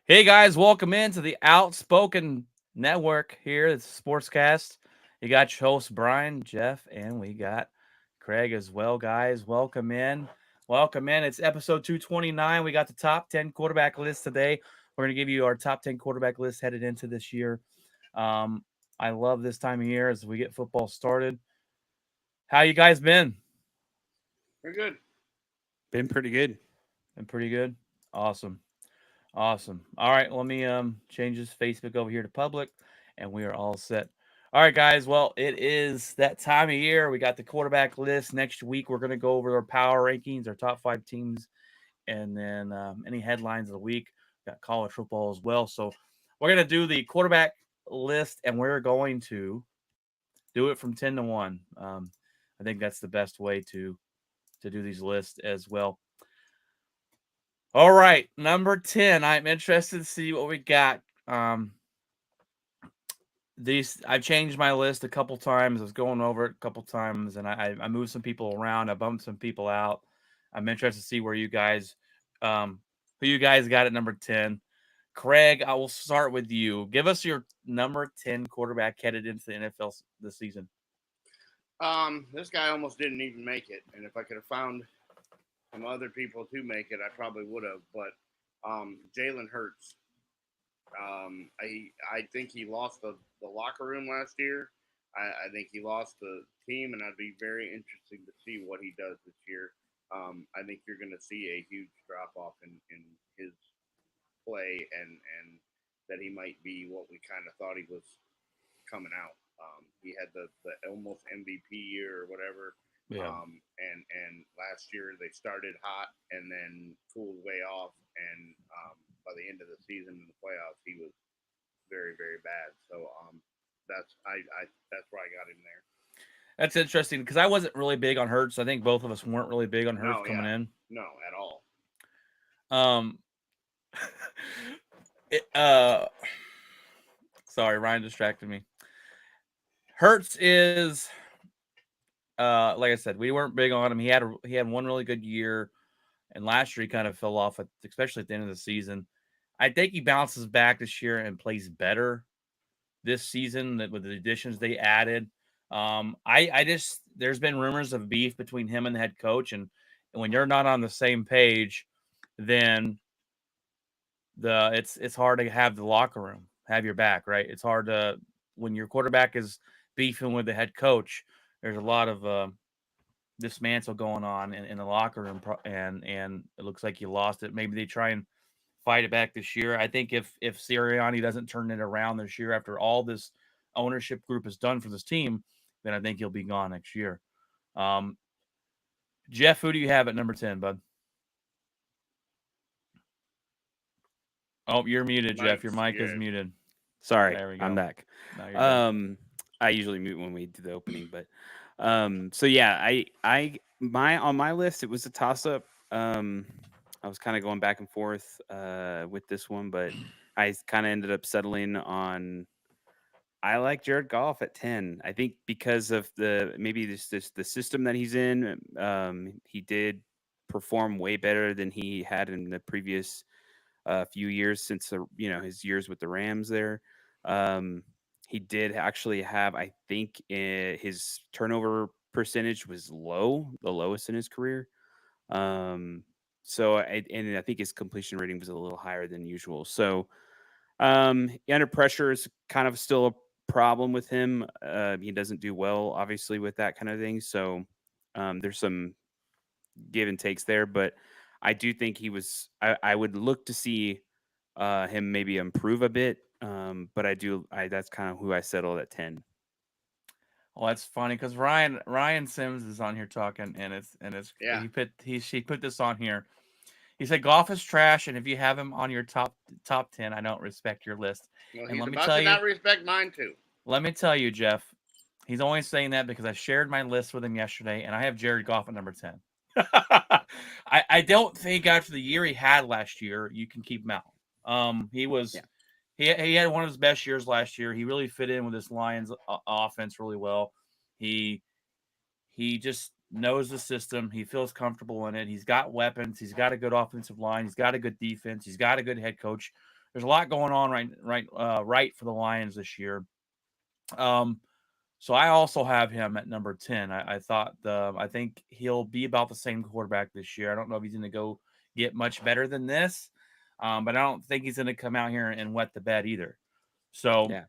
Hey guys, welcome into the Outspoken Network here. It's Sportscast. You got your hosts Brian, Jeff, and we got Craig as well, guys. Welcome in. Welcome in. It's episode 229. We got the top 10 quarterback list today. We're going to give you our top 10 quarterback list headed into this year. Um, I love this time of year as we get football started. How you guys been? We're good. Been pretty good. Been pretty good. Awesome. Awesome. All right, let me change this Facebook over here to public, and we are all set. All right, guys. Well, it is that time of year. We got the quarterback list. Next week, we're going to go over our power rankings, our top five teams, and then any headlines of the week. Got college football as well. So we're going to do the quarterback list, and we're going to do it from 10 to 1. I think that's the best way to do these lists as well. All right, number 10. I'm interested to see what we got. These I've changed my list a couple times. I was going over it a couple times, and I moved some people around. I bumped some people out. I'm interested to see who you guys got at number 10. Craig, I will start with you. Give us your number 10 quarterback headed into the NFL this season. This guy almost didn't even make it, and if I could have found some other people to make it, I probably would have. But Jalen Hurts, I think he lost the locker room last year. I think he lost the team, and I'd be very interested to see what he does this year. I think you're going to see a huge drop off in his play, and that he might be what we kind of thought he was coming out. He had the almost MVP year or whatever. Yeah. And last year they started hot and then cooled way off. And by the end of the season in the playoffs, he was very, very bad. So that's where I got him there. That's interesting because I wasn't really big on Hurts. I think both of us weren't really big on Hurts No, coming yeah, in. no, at all. Um, it, uh, sorry, Ryan distracted me. Hertz is, like I said, we weren't big on him. He had one really good year, and last year he kind of fell off, especially at the end of the season. I think he bounces back this year and plays better this season with the additions they added. I just there's been rumors of beef between him and the head coach, and when you're not on the same page, then it's hard to have the locker room have your back, right? It's hard to when your quarterback is beefing with the head coach. There's a lot of dismantle going on in the locker room, and it looks like you lost it. Maybe they try and fight it back this year. I think if Sirianni doesn't turn it around this year after all this ownership group has done for this team, then I think he'll be gone next year. Um, Jeff, who do you have at number 10, bud? Oh, you're muted, Jeff. Your Mike's mic is good. muted. Sorry, There we I'm go. back. Now you're good. I usually mute when we do the opening, but so yeah, my on my list it was a toss up. I was kind of going back and forth with this one, but I kind of ended up settling on I like Jared Goff at 10. I think because of the maybe this the system that he's in, he did perform way better than he had in the previous few years since his years with the Rams there. Um, he did actually have, I think, his turnover percentage was low, the lowest in his career. Um, and I think his completion rating was a little higher than usual. So under pressure is kind of still a problem with him. He doesn't do well, obviously, with that kind of thing. So there's some give and takes there, but I do think he was. I would look to see him maybe improve a bit. But I do. That's kind of who I settled at 10. Well, that's funny because Ryan Sims is on here talking, and it's Yeah. he put this on here. He said golf is trash, and if you have him on your top 10, I don't respect your list. Well, And he's about to not respect mine too. let me tell you, Jeff, he's only saying that because I shared my list with him yesterday, and I have Jared Goff at number 10. I don't think after the year he had last year, you can keep him out. He was Yeah. he had one of his best years last year. He really fit in with this Lions offense really well. He he just knows the system. He feels comfortable in it. He's got weapons. He's got a good offensive line. He's got a good defense. He's got a good head coach. there's a lot going on right for the Lions this year. So I also have him at number 10. I think he'll be about the same quarterback this year. I don't know if he's going to go get much better than this, but I don't think he's going to come out here and wet the bed either. So, Yeah.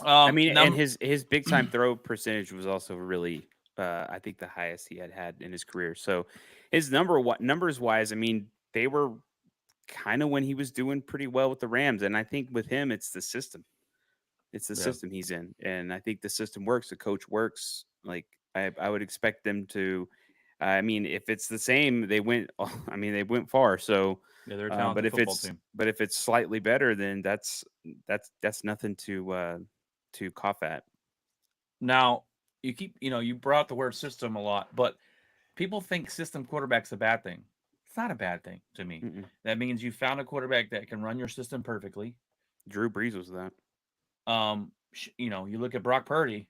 I mean, and number his big time throw percentage was also really, I think, the highest he had in his career. So his numbers wise, I mean, they were kind of when he was doing pretty well with the Rams, and I think with him, it's the system. It's the Yeah. system he's in, and I think the system works. The coach works. Like I would expect them to. I mean, if it's the same, they went. I mean, they went far. So, yeah, they're a but talented if football it's team. slightly better, then that's nothing to cough at. Now, you brought up the word system a lot, but people think system quarterback's a bad thing. It's not a bad thing to me. Mm-mm. That means you found a quarterback that can run your system perfectly. Drew Brees was that. You look at Brock Purdy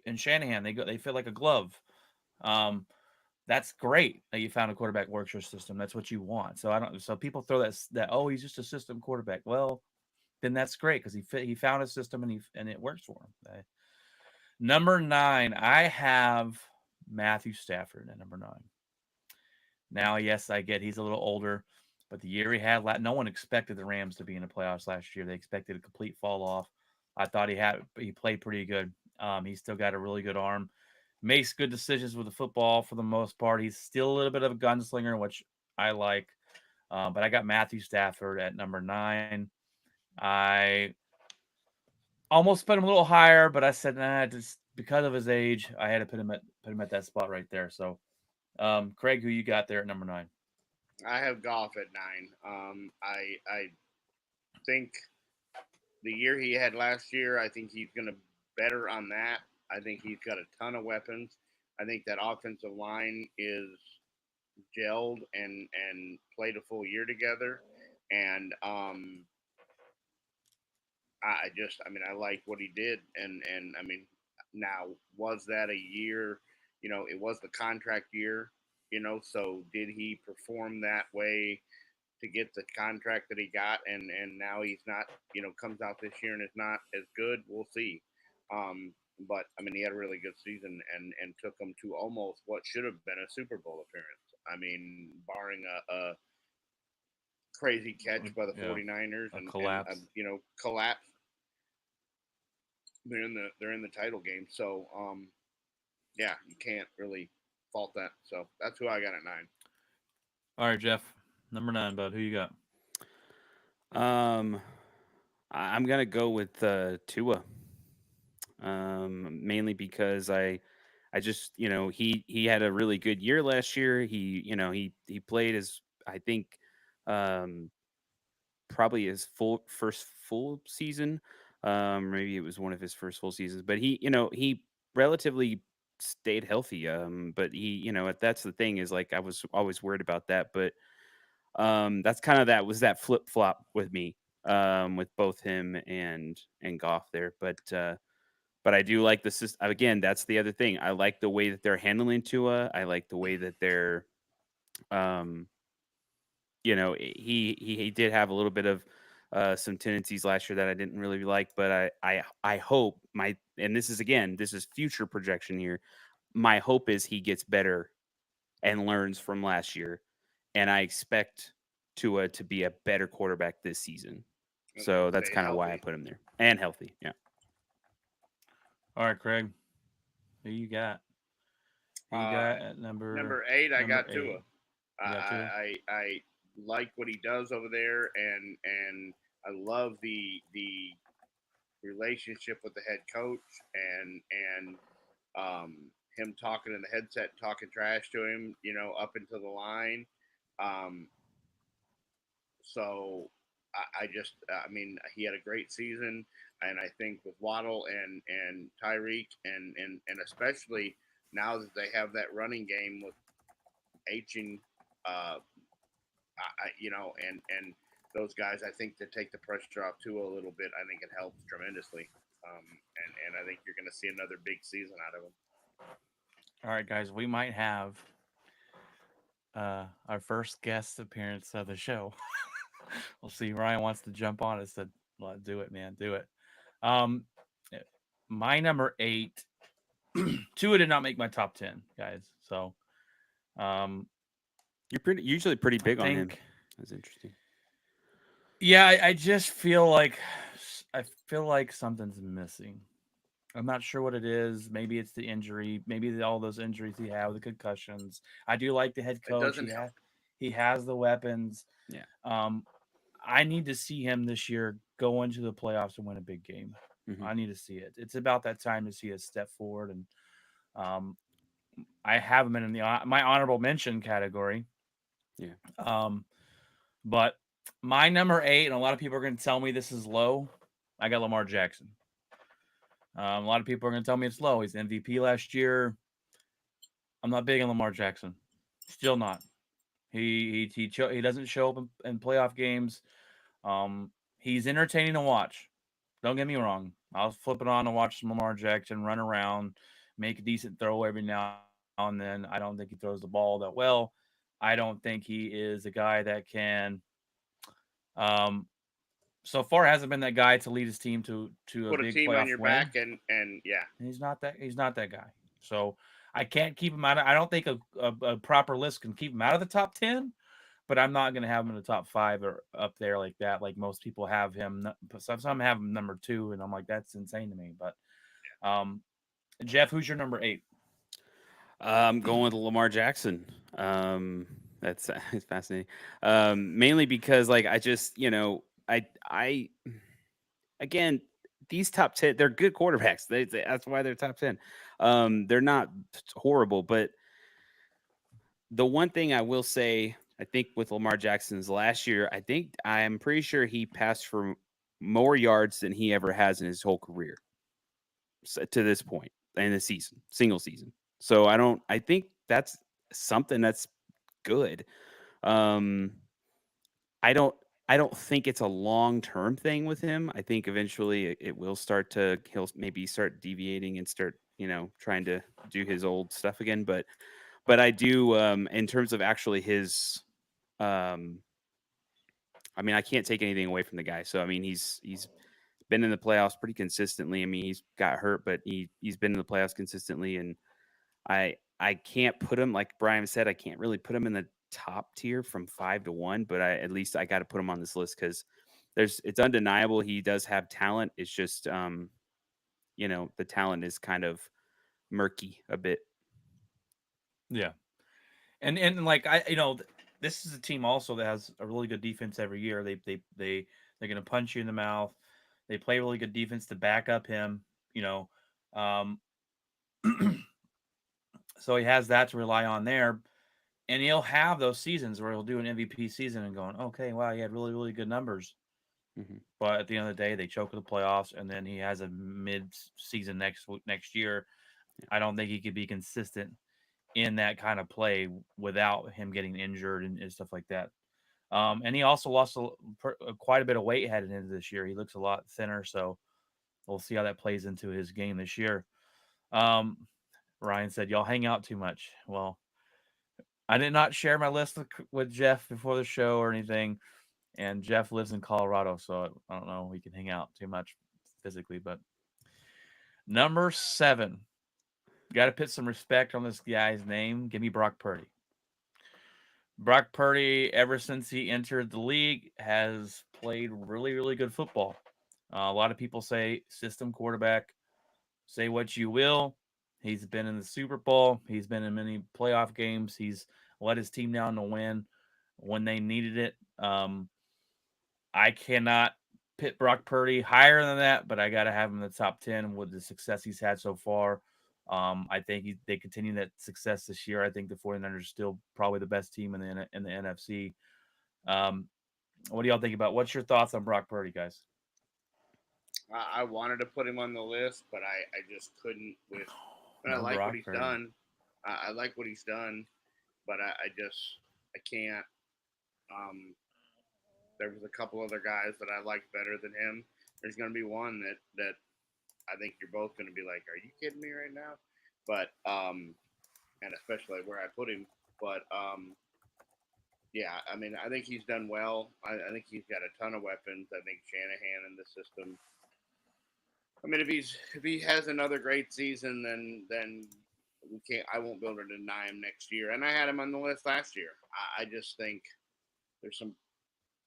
and Shanahan, they fit like a glove. Um, that's great that you found a quarterback works your system. That's what you want. So people throw that oh, he's just a system quarterback. Well, then that's great because he found a system and it works for him. Number 9, I have Matthew Stafford at number 9. Now, yes, I get he's a little older, but the year he had, no one expected the Rams to be in the playoffs last year. They expected a complete fall off. I thought he played pretty good. He's still got a really good arm, makes good decisions with the football for the most part. He's still a little bit of a gunslinger, which I like. But I got Matthew Stafford at number 9. I almost put him a little higher, but I said, nah, just because of his age, I had to put him at that spot right there. So, Craig, who you got there at number 9? I have Goff at 9. I think the year he had last year, I think he's going to better on that. I think he's got a ton of weapons. I think that offensive line is gelled and played a full year together. And I mean, I like what he did. And I mean, now, was that a year? It was the contract year, so did he perform that way to get the contract that he got, and now he's not, comes out this year and is not as good. We'll see. But I mean, he had a really good season and took them to almost what should have been a Super Bowl appearance. I mean, barring a crazy catch by the Yeah, 49ers a and collapse. collapse. They're in the title game, so yeah, you can't really fault that. So that's who I got at 9. All right, Jeff, number 9, bud. Who you got? I'm gonna go with Tua. Mainly because I just he had a really good year last year. He played his I think um probably his first full season. Maybe it was one of his first full seasons, but he relatively stayed healthy. But that's the thing is like I was always worried about that, but that's kind of that flip flop with me with both him and Goff there, but I do like the system. Again, that's the other thing. I like the way that they're handling Tua. I like the way that they're, um, he did have a little bit of some tendencies last year that I didn't really like, but I hope and this is future projection here. My hope is he gets better and learns from last year, and I expect Tua to be a better quarterback this season. So that's Stay kind of why I healthy. put him there and healthy. Yeah. All right, Craig, who you got? Who you Uh, got at Number 8, I number got 8? Tua. You got Tua? I like what he does over there, and I love the relationship with the head coach and him talking in the headset, talking trash to him, up into the line. Um, so I mean, he had a great season, and I think with Waddle and Tyreek and especially now that they have that running game with H and those guys, I think to take the pressure off Tua a little bit, I think it helps tremendously. And I think you're going to see another big season out of him. All right, guys, we might have our first guest appearance of the show. We'll see. Ryan wants to jump on it. Said, well, do it, man. Do it. Um, eh, my number 8, Tua did not make my top 10, guys. So, um, You're usually pretty I big on him. think, That's interesting. yeah, I just feel like something's missing. I'm not sure what it is. Maybe it's the injury. Maybe all those injuries he had, the concussions. I do like the head It coach. doesn't help. He has the weapons. Yeah. Um, I need to see him this year go into the playoffs and win a big game. Hmm. I need to see it. It's about that time to see a step forward, and um, I have him in my honorable mention category. Yeah. Um, but my number 8, and a lot of people are going to tell me this is low. I got Lamar Jackson. A lot of people are going to tell me it's low. He's MVP last year. I'm not big on Lamar Jackson. Still not. He doesn't show up in playoff games. He's entertaining to watch. Don't get me wrong. I'll flip it on and watch some Lamar Jackson run around, make a decent throw every now and then. I don't think he throws the ball that well. I don't think he is a guy that can. Um, so far hasn't been that guy to lead his team to a Put a big team on playoff your win. back, and yeah, He's not that guy. So I can't keep him out. I don't think a proper list can keep him out of the top 10. But I'm not going to have him in the top 5 or up there like that. Like most people have him. Some have him number 2, and I'm like, that's insane to me. But um, Jeff, who's your number 8? I'm going with Lamar Jackson. That's it's fascinating. Mainly because like I just I again these top 10 they're good quarterbacks. That's why they're top 10. They're not horrible, but the one thing I will say, I think with Lamar Jackson's last year, I'm pretty sure he passed for more yards than he ever has in his whole career to this point in the season, single season. So I think that's something that's good. Um, I don't, I don't think it's a long term thing with him. I think eventually it will he'll maybe start deviating and start, trying to do his old stuff again. But I do, in terms of actually his, um, I mean, I can't take anything away from the guy. So I mean, he's been in the playoffs pretty consistently. I mean, he's got hurt, but he's been in the playoffs consistently, and I can't put him, like Brian said, I can't really put him in the top tier from 5 to 1, but at least I got to put him on this list because it's undeniable he does have talent. It's just the talent is kind of murky a bit. Yeah, and like this is a team also that has a really good defense every year. They're going to punch you in the mouth. They play really good defense to back up him. You know, um, so he has that to rely on there. And he'll have those seasons where he'll do an MVP season and going, okay, wow, he had really, really good numbers. Hmm. But at the end of the day, they choke in the playoffs, and then he has a mid-season next year. I don't think he could be consistent in that kind of play without him getting injured and stuff like that. And he also lost quite a bit of weight heading into this year. He looks a lot thinner, so we'll see how that plays into his game this year. Um, Ryan said, "Y'all hang out too much." Well, I did not share my list with Jeff before the show or anything. And Jeff lives in Colorado, so I don't know. We can hang out too much physically. But number 7, got to put some respect on this guy's name. Give me Brock Purdy. Brock Purdy, ever since he entered the league, has played really, really good football. A lot of people say system quarterback. Say what you will. He's been in the Super Bowl. He's been in many playoff games. He's let his team down to win when they needed it. I cannot pit Brock Purdy higher than that, but I got to have him in the top 10 with the success he's had so far. I think they continue that success this year. I think the 49ers are still probably the best team in the NFC. Um, what do y'all think about? What's your thoughts on Brock Purdy, guys? I wanted to put him on the list, but I just couldn't with. And I No like Brock what he's Purdy. done. I like what he's done, but I can't. There was a couple other guys that I liked better than him. There's going to be one that I think you're both going to be like, "Are you kidding me right now?" But and especially where I put him. But Yeah, I mean, I think he's done well. I think he's got a ton of weapons. I think Shanahan in the system. I mean, if he has another great season, then we can't. I won't be able to deny him next year. And I had him on the list last year. I just think there's some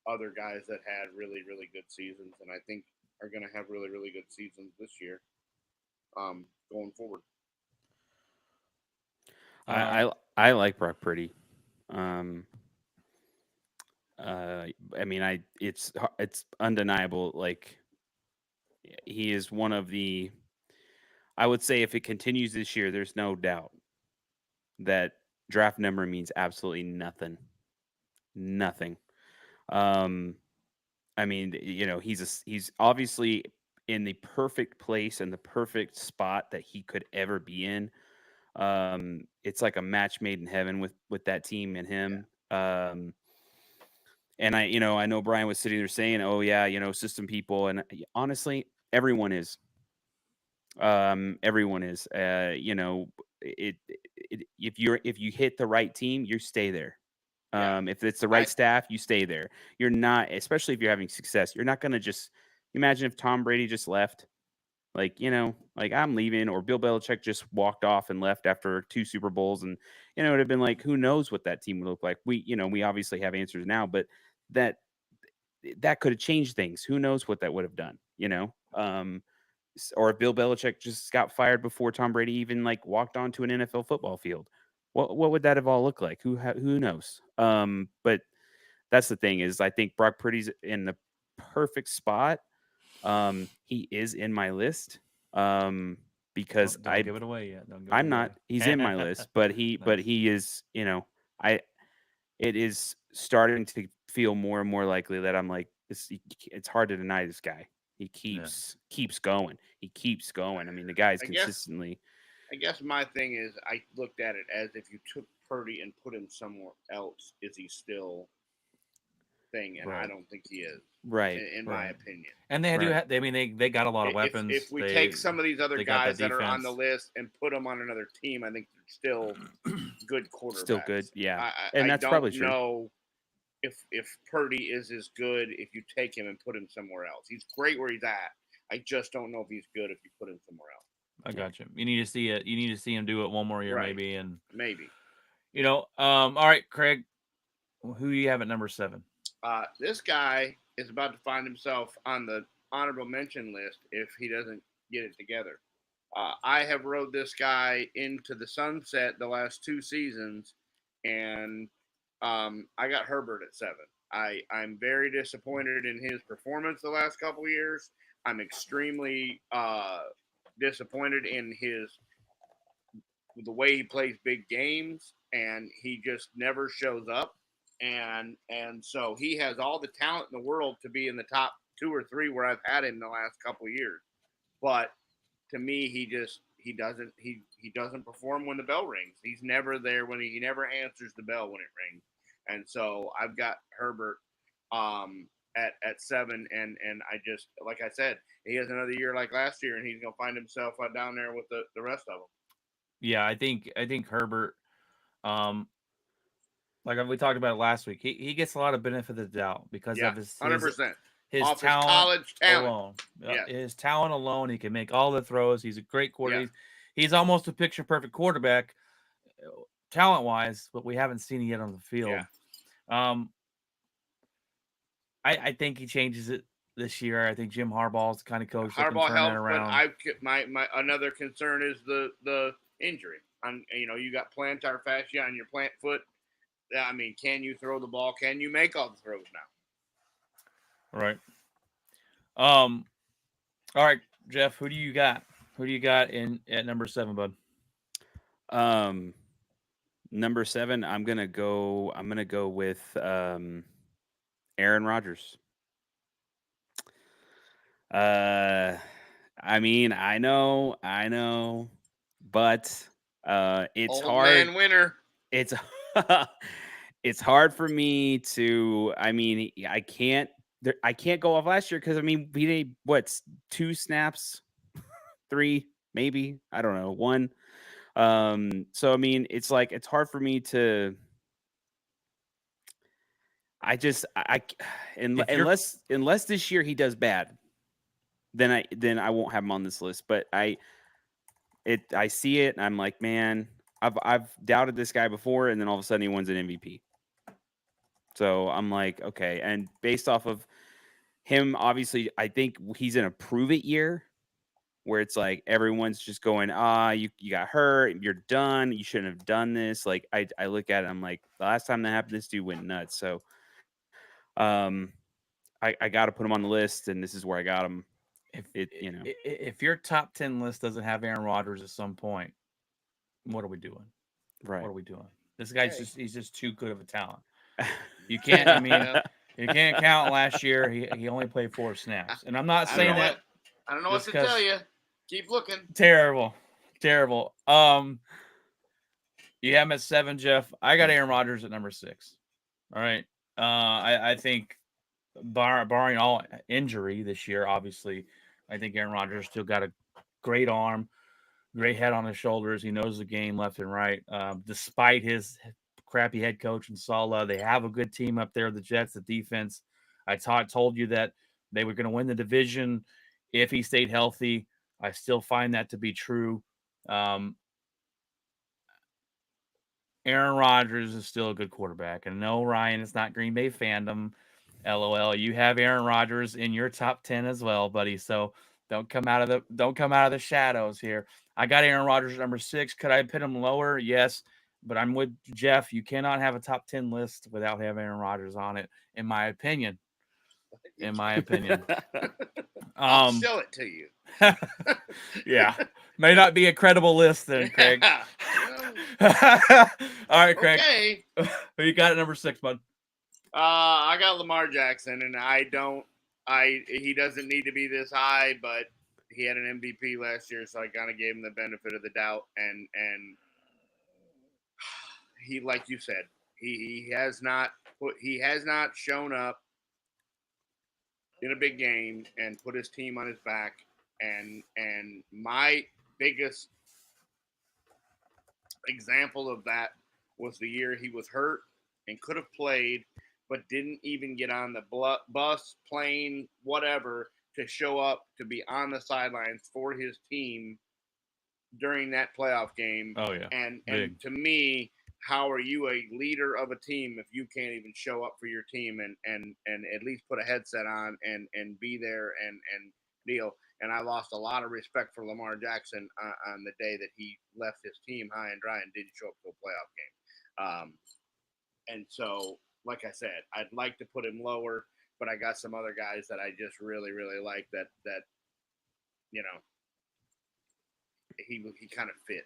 other guys that had really good seasons, and I think are going to have really good seasons this year. Going forward. I like Brock Purdy. Um, I mean, it's undeniable. Like he is one of the. I would say if it continues this year, there's no doubt that draft number means absolutely nothing. Nothing. Um, I mean, he's obviously in the perfect place and the perfect spot that he could ever be in. It's like a match made in heaven with that team and him. And I know Brian was sitting there saying, "Oh yeah, system people," and honestly, everyone is. Everyone is. If you hit the right team, you stay there. Yeah. If it's the right staff, you stay there. You're not, especially if you're having success. You're not going to just imagine if Tom Brady just left, like I'm leaving, or Bill Belichick just walked off and left after 2 Super Bowls, and it'd have been like, who knows what that team would look like. We obviously have answers now, but that could have changed things. Who knows what that would have done, or if Bill Belichick just got fired before Tom Brady even like walked onto an NFL football field. What would that have all looked like? Who knows? But that's the thing is I think Brock Purdy's in the perfect spot. He is in my list. Because don't give it away yet. Don't give I'm it not. away. He's in my list, but Nice. he is. I. It is starting to feel more and more likely that I'm like this. It's hard to deny this guy. He keeps going. He keeps going. I mean, the guy's consistently. I guess my thing is I looked at it as if you took Purdy and put him somewhere else, is he still thing? And I don't think he is. Right. In my opinion. And they do. I mean, they got a lot of weapons. If we take some of these other guys that are on the list and put them on another team, I think they're still good quarterbacks. Still good, yeah. And that's don't probably true. know if Purdy is as good if you take him and put him somewhere else. He's great where he's at. I just don't know if he's good if you put him somewhere else. I got you. You need to see it. You need to see him do it one more year, Right. maybe, and maybe. All right, Craig. Who do you have at number 7? This guy is about to find himself on the honorable mention list if he doesn't get it together. I have rode this guy into the sunset the last 2 seasons, and I got Herbert at 7. I'm very disappointed in his performance the last couple of years. I'm extremely disappointed in the way he plays big games, and he just never shows up. And so he has all the talent in the world to be in the top 2 or 3 where I've had him the last couple of years. But to me, he doesn't perform when the bell rings. He's never there when he never answers the bell when it rings. And so I've got Herbert at 7, and I just, like I said, he has another year like last year, and he's gonna find himself down there with the rest of them. Yeah, I think Herbert, like we talked about it last week, he gets a lot of benefit of the doubt because of his 100%. His Off talent, his college talent alone. Yeah. His talent alone, he can make all the throws. He's a great quarterback. Yeah. He's almost a picture perfect quarterback, talent wise, but we haven't seen it yet on the field. Yeah. I think he changes it this year. I think Jim Harbaugh's the kind of coach that Harbaugh can turn that helps, around. but my another concern is the injury. You got plantar fascia on your plant foot. I mean, can you throw the ball? Can you make all the throws now? Right. All right, Jeff, who do you got? Who do you got at number 7, bud? Number 7, I'm gonna go with Aaron Rodgers. I mean, I know, but it's Old hard. Man winner. It's it's hard for me to. I mean, I can't go off last year because I mean, we did 2 snaps, 3 maybe, I don't know, 1. So I mean, it's like it's hard for me to. If you're unless this year he does bad, then I won't have him on this list. But I see it and I'm like, man, I've doubted this guy before, and then all of a sudden he wins an MVP. So I'm like, okay, and based off of him, obviously, I think he's in a prove it year where it's like everyone's just going, you got hurt, you're done, you shouldn't have done this. Like I look at it, I'm like, the last time that happened, this dude went nuts. So I got to put him on the list, and this is where I got him. If your top 10 list doesn't have Aaron Rodgers at some point, what are we doing? Right. What are we doing? This guy's he's just too good of a talent. You can't. I mean, you can't count last year. He only played 4 snaps, and I'm not saying that. I don't know what to tell you. Keep looking. Terrible. You have him at 7, Jeff. I got Aaron Rodgers at number 6. All right. I think barring all injury this year, obviously, I think Aaron Rodgers still got a great arm, great head on his shoulders. He knows the game left and right. Despite his crappy head coach and Saleh, they have a good team up there. The Jets, the defense. I told you that they were going to win the division if he stayed healthy. I still find that to be true. Aaron Rodgers is still a good quarterback. And no, Ryan, it's not Green Bay fandom. LOL. You have Aaron Rodgers in your top 10 as well, buddy. So don't come out of the shadows here. I got Aaron Rodgers at number 6. Could I put him lower? Yes. But I'm with Jeff. You cannot have a top 10 list without having Aaron Rodgers on it, in my opinion. I'll show it to you. Yeah. May not be a credible list then, Craig. All right, Craig. Okay. Who you got at number 6, bud? I got Lamar Jackson, and he doesn't need to be this high, but he had an MVP last year, so I kind of gave him the benefit of the doubt. And he, like you said, he has not shown up in a big game and put his team on his back. And my biggest example of that was the year he was hurt and could have played, but didn't even get on the bus, plane, whatever, to show up to be on the sidelines for his team during that playoff game. Oh, yeah. And to me, how are you a leader of a team if you can't even show up for your team and at least put a headset on and be there and deal? And I lost a lot of respect for Lamar Jackson on the day that he left his team high and dry and didn't show up to a playoff game. And so, like I said, I'd like to put him lower, but I got some other guys that I just really, really like that he kind of fit.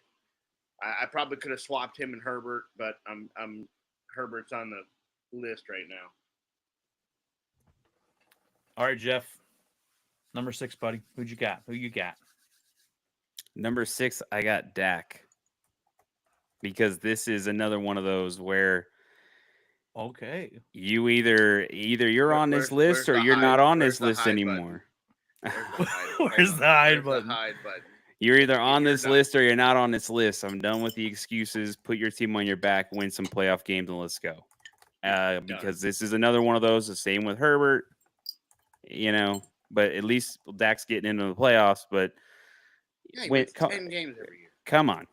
I probably could have swapped him and Herbert, but I'm Herbert's on the list right now. All right, Jeff. Number 6, buddy. Who you got? Number 6, I got Dak. Because this is another one of those where you either you're on this list or you're not on this list anymore. Where's the hide button? You're either on this list or you're not on this list. I'm done with the excuses. Put your team on your back, win some playoff games, and let's go. Because this is another one of those. The same with Herbert, but at least Dak's getting into the playoffs. But he wins 10 games every year. Come on.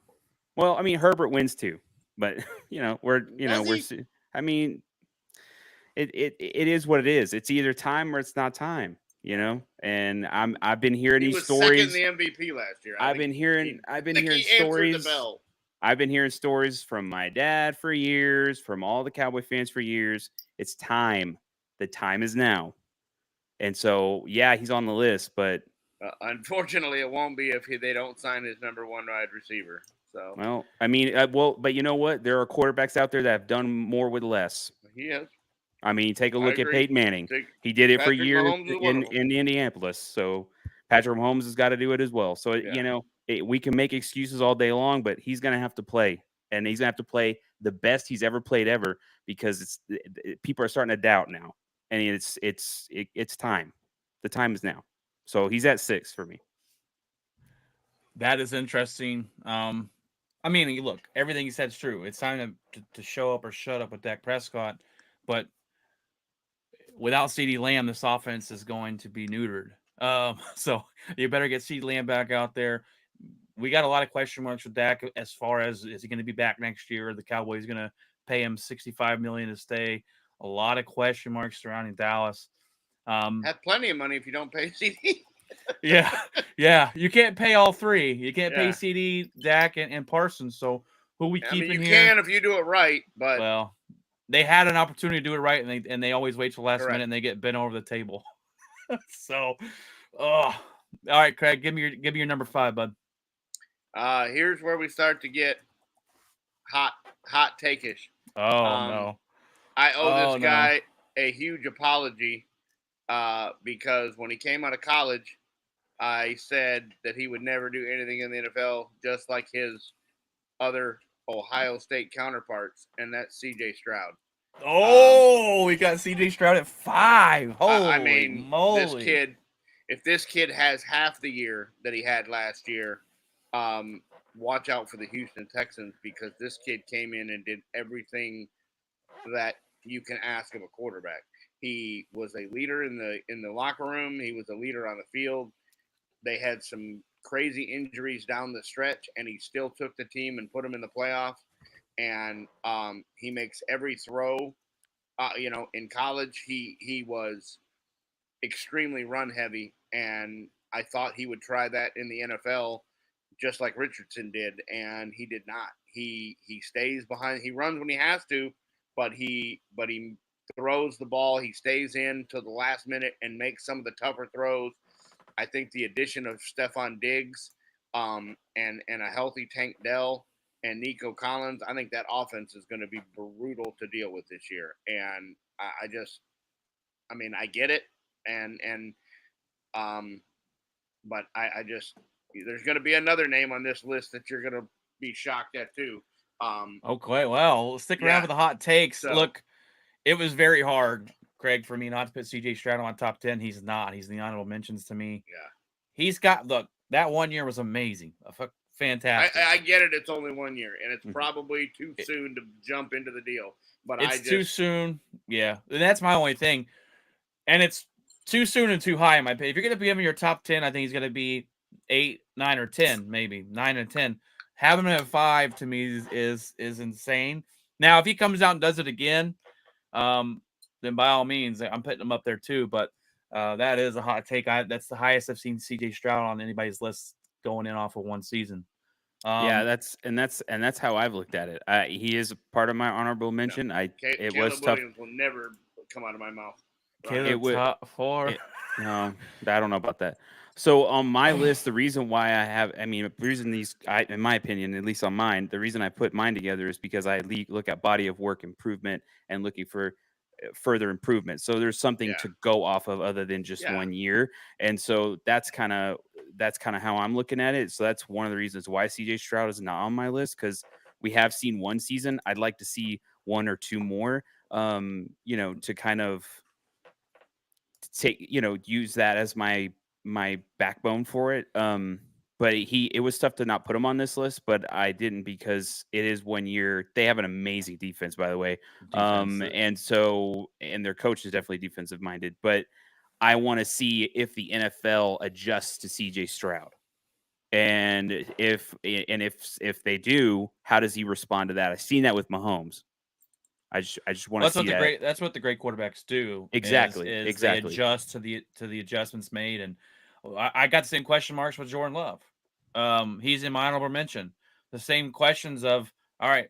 Well, I mean, Herbert wins too, but it is what it is. It's either time or it's not time. And I've been hearing these stories. He was second in the MVP last year. I've been hearing stories. I've been hearing stories from my dad for years, from all the Cowboy fans for years. It's time. The time is now. And so, yeah, he's on the list, but unfortunately, it won't be if they don't sign his number 1 wide receiver. So, well, I mean, but you know what? There are quarterbacks out there that have done more with less. He has. I mean, take a look at Peyton Manning. He did it for years in Indianapolis. So Patrick Mahomes has got to do it as well. So, we can make excuses all day long, but he's going to have to play. And he's going to have to play the best he's ever played ever because people are starting to doubt now. And it's time. The time is now. So he's at 6 for me. That is interesting. I mean, look, everything you said is true. It's time to show up or shut up with Dak Prescott. But without CeeDee Lamb, this offense is going to be neutered. So you better get CeeDee Lamb back out there. We got a lot of question marks with Dak as far as is he going to be back next year? Are the Cowboys going to pay him $65 million to stay? A lot of question marks surrounding Dallas. Have plenty of money if you don't pay CD. Yeah. You can't pay all three. You can't pay Yeah. CD, Dak, and Parsons. So who we I keep mean, in you here? can if you do it right, but Well, they had an opportunity to do it right, and they always wait till the last Correct. minute and they get bent over the table. So, all right, Craig, give me your number 5, bud. here's where we start to get hot take-ish. Oh no. I owe Oh, this no. guy a huge apology because when he came out of college, I said that he would never do anything in the NFL, just like his other Ohio State counterparts, and that's C.J. Stroud. Oh, we got CJ Stroud at 5. Holy I mean, moly. this kid, if this kid has half the year that he had last year, watch out for the Houston Texans, because this kid came in and did everything that you can ask of a quarterback. He was a leader in the locker room. He was a leader on the field. They had some crazy injuries down the stretch, and he still took the team and put them in the playoffs. And he makes every throw. In college, he was extremely run heavy, and I thought he would try that in the NFL, just like Richardson did, and he did not. He stays behind. He runs when he has to, but he throws the ball. He stays in till the last minute and makes some of the tougher throws. I think the addition of Stephon Diggs, and a healthy Tank Dell and Nico Collins, I think that offense is going to be brutal to deal with this year. And I get it, but I just, there's going to be another name on this list that you're going to be shocked at too. Okay, well, stick around Yeah. for the hot takes. So- Look, it was very hard, Craig, for me not to put CJ Stroud on top 10. He's not. He's in the honorable mentions to me. Yeah. He's got, look, that 1 year was amazing. Fantastic. I get it. It's only 1 year, and it's Mhm. probably too soon to jump into the deal. But It's too soon. Yeah. And that's my only thing. And it's too soon and too high in my opinion. If you're going to be him in your top 10, I think he's going to be 8, 9, or 10, maybe 9 and 10. Having him at 5 to me is insane. Now, if he comes out and does it again, then by all means, I'm putting him up there too. But that is a hot take. That's the highest I've seen CJ Stroud on anybody's list going in off of one season. Yeah, that's how I've looked at it. He is part of my honorable mention. It was Caleb tough. Williams will never come out of my mouth. Caleb It would- top 4. No, I don't know about that. So on my list, the reason why the reason in my opinion, at least on mine, the reason I put mine together is because I look at body of work improvement and looking for further improvement. So there's something Yeah. to go off of other than just Yeah. 1 year. And so that's kind of how I'm looking at it. So that's one of the reasons why CJ Stroud is not on my list, because we have seen one season. I'd like to see 1 or 2 more, to kind of take, use that as my backbone for it. But it was tough to not put him on this list, but I didn't, because it is 1 year. They have an amazing defense, by the way. And their coach is definitely defensive minded, but I want to see if the NFL adjusts to CJ Stroud. And if they do, how does he respond to that? I've seen that with Mahomes. I just want to see that. That's what the great quarterbacks do. Exactly. They adjust to the adjustments made. And I got the same question marks with Jordan Love. He's in my honorable mention. The same questions of, all right,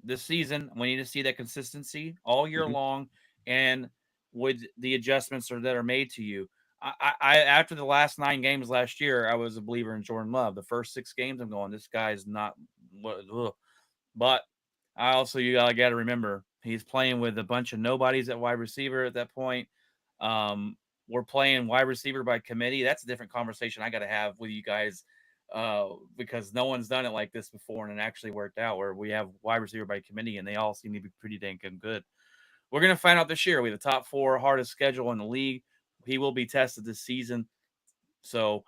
this season we need to see that consistency all year Mhm. long, and with the adjustments that are made to you. I after the last 9 games last year, I was a believer in Jordan Love. The first 6 games, I'm going, this guy's not. But I also you got to remember he's playing with a bunch of nobodies at wide receiver at that point. We're playing wide receiver by committee. That's a different conversation I got to have with you guys, because no one's done it like this before, and it actually worked out where we have wide receiver by committee, and they all seem to be pretty dang good. We're gonna find out this year. We have the top 4 hardest schedule in the league. He will be tested this season. So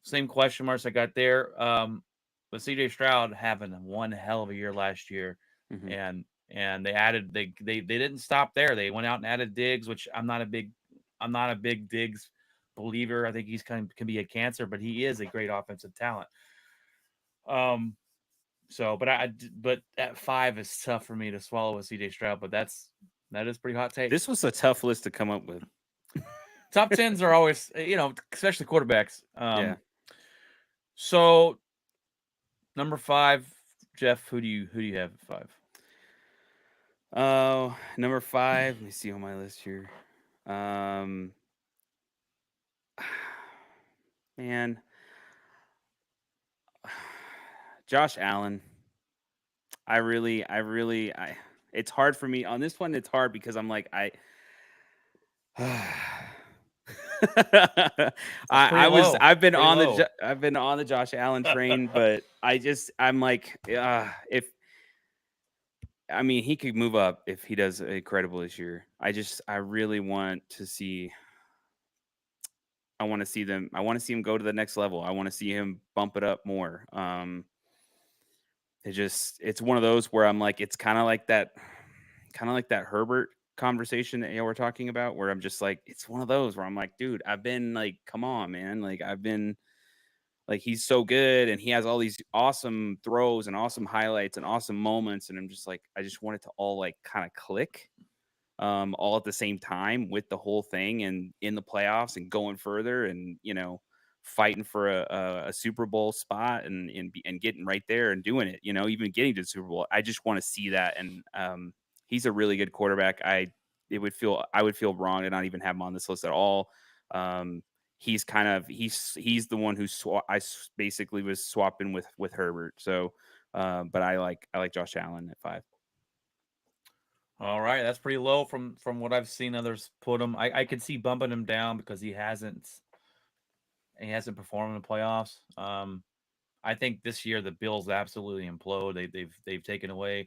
same question marks I got there. But CJ Stroud having one hell of a year last year. Mhm. And and they didn't stop there. They went out and added Diggs, which I'm not a big Diggs believer. I think he's can be a cancer, but he is a great offensive talent. So, but at 5 is tough for me to swallow with CJ Stroud, but that is pretty hot take. This was a tough list to come up with. Top 10s are always, especially quarterbacks. Yeah. So number 5, Jeff, who do you have at 5? Oh, number 5. Let me see on my list here. Man, Josh Allen. It's hard for me on this one. It's hard because I'm like, I've been on the Josh Allen train, but I'm like, he could move up if he does incredible this year. I really want to see. I want to see him go to the next level. I want to see him bump it up more. It's one of those where I'm like, it's kind of like that Herbert conversation that we're talking about, where I'm just like, it's one of those where I'm like, dude, I've been like, come on, man. Like, I've been like, he's so good and he has all these awesome throws and awesome highlights and awesome moments. And I'm just like, I just want it to all like kind of click all at the same time with the whole thing and in the playoffs and going further and, fighting for a Super Bowl spot and getting right there and doing it, even getting to the Super Bowl. I just want to see that. And he's a really good quarterback. I would feel wrong to not even have him on this list at all. He's the one who I basically was swapping with Herbert. So, but I like Josh Allen at 5. All right, that's pretty low from what I've seen others put him. I could see bumping him down because he hasn't performed in the playoffs. I think this year the Bills absolutely implode. They've taken away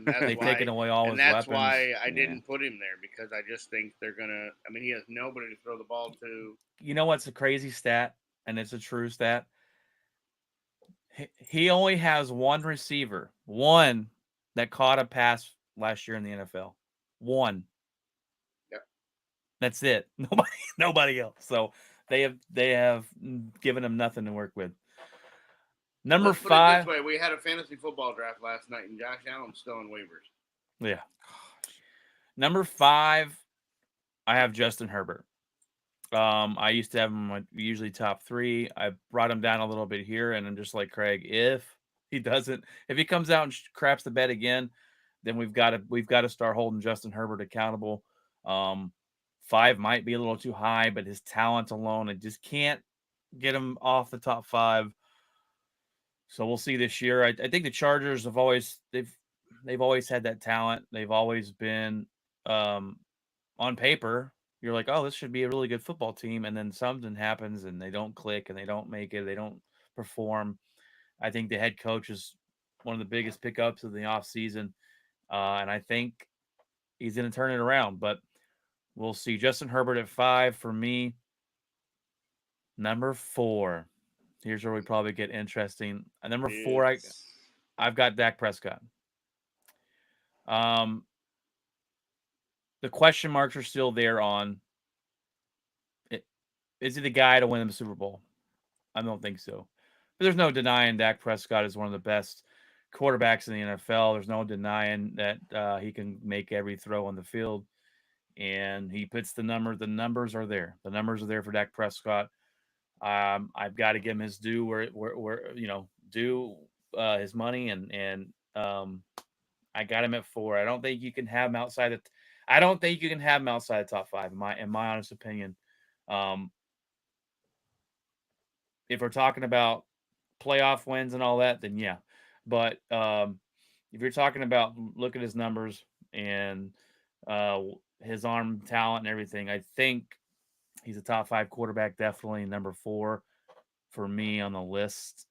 taken away all his weapons. That's why I didn't put him there, because I just think they're gonna. I mean, he has nobody to throw the ball to. You know what's a crazy stat, and it's a true stat. He only has one receiver, one that caught a pass last year in the NFL. One. Yep. That's it. Nobody else. So they have given him nothing to work with. Number 5. Put it this way, we had a fantasy football draft last night, and Josh Allen's still in waivers. Yeah. Number 5, I have Justin Herbert. I used to have him usually top 3. I brought him down a little bit here, and I'm just like Craig. If he comes out and craps the bed again, then we've got to start holding Justin Herbert accountable. 5 might be a little too high, but his talent alone, I just can't get him off the top 5. So we'll see this year. I think the Chargers have always had that talent. They've always been on paper. You're like, oh, this should be a really good football team, and then something happens and they don't click and they don't make it. They don't perform. I think the head coach is one of the biggest pickups of the offseason, and I think he's going to turn it around. But we'll see. Justin Herbert at 5 for me. Number 4. Here's where we probably get interesting. At number 4, I've got Dak Prescott. The question marks are still there on is he the guy to win the Super Bowl? I don't think so. But there's no denying Dak Prescott is one of the best quarterbacks in the NFL. There's no denying that he can make every throw on the field. And he puts the numbers. The numbers are there. The numbers are there for Dak Prescott. I've got to give him his due where his money, and I got him at 4. I don't think you can have him outside the top 5 in my honest opinion. If we're talking about playoff wins and all that, then yeah. But if you're talking about look at his numbers and his arm talent and everything, I think he's a top 5 quarterback, definitely number 4 for me on the list.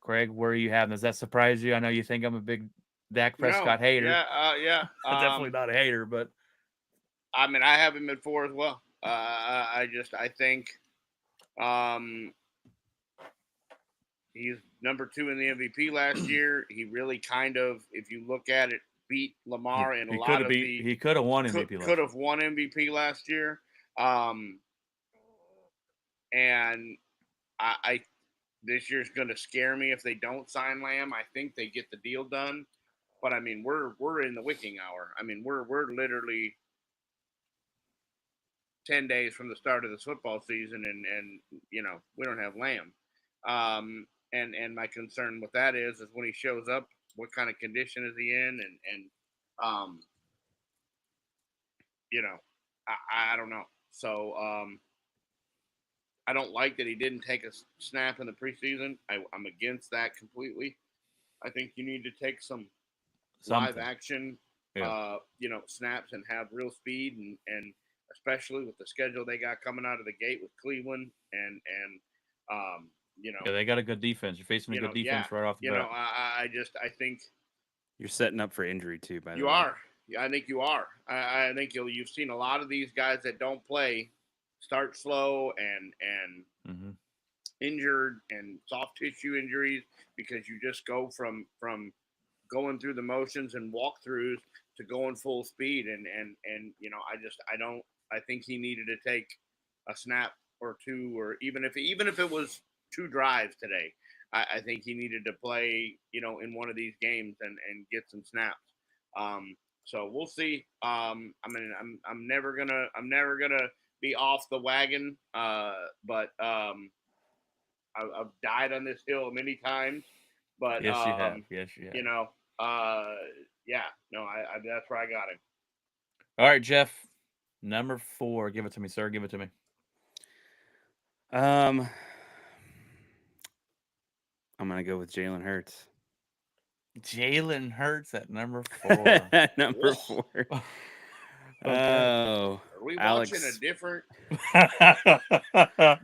Craig, where are you having? Does that surprise you? I know you think I'm a big Dak Prescott hater. Yeah. Definitely not a hater, but I mean, I have him at 4 as well. I think he's number 2 in the MVP last year. He really kind of, if you look at it, beat Lamar in a He lot could of have the. he could have won MVP last Could year. have won MVP last year. And I this year's going to scare me if they don't sign Lamb. I think they get the deal done, but I mean we're in the wicking hour. I mean we're literally 10 days from the start of this football season, and you know we don't have Lamb. And my concern with that is when he shows up, what kind of condition is he in, and you know I don't know. So I don't like that he didn't take a snap in the preseason. I'm against that completely. I think you need to take some live action, snaps and have real speed, and especially with the schedule they got coming out of the gate with Cleveland and Yeah, they got a good defense. You're facing a good defense right off the bat. I think You're setting up for injury too. By the way, you are. Yeah, I think you are. I think you've seen a lot of these guys that don't play start slow and injured and soft tissue injuries because you just go from going through the motions and walkthroughs to going full speed and I think he needed to take a snap or two, or even if it was 2 drives today. I think he needed to play, in one of these games and get some snaps. So we'll see. I mean, I'm never gonna be off the wagon, but I've died on this hill many times. But yes, you have. Yes, you have. Yeah, no, I that's where I got him. All right, Jeff, number 4. Give it to me, sir. Give it to me. I'm gonna go with Jalen Hurts. Jalen Hurts at number 4. Number 4. Oh, are we Alex. watching a different?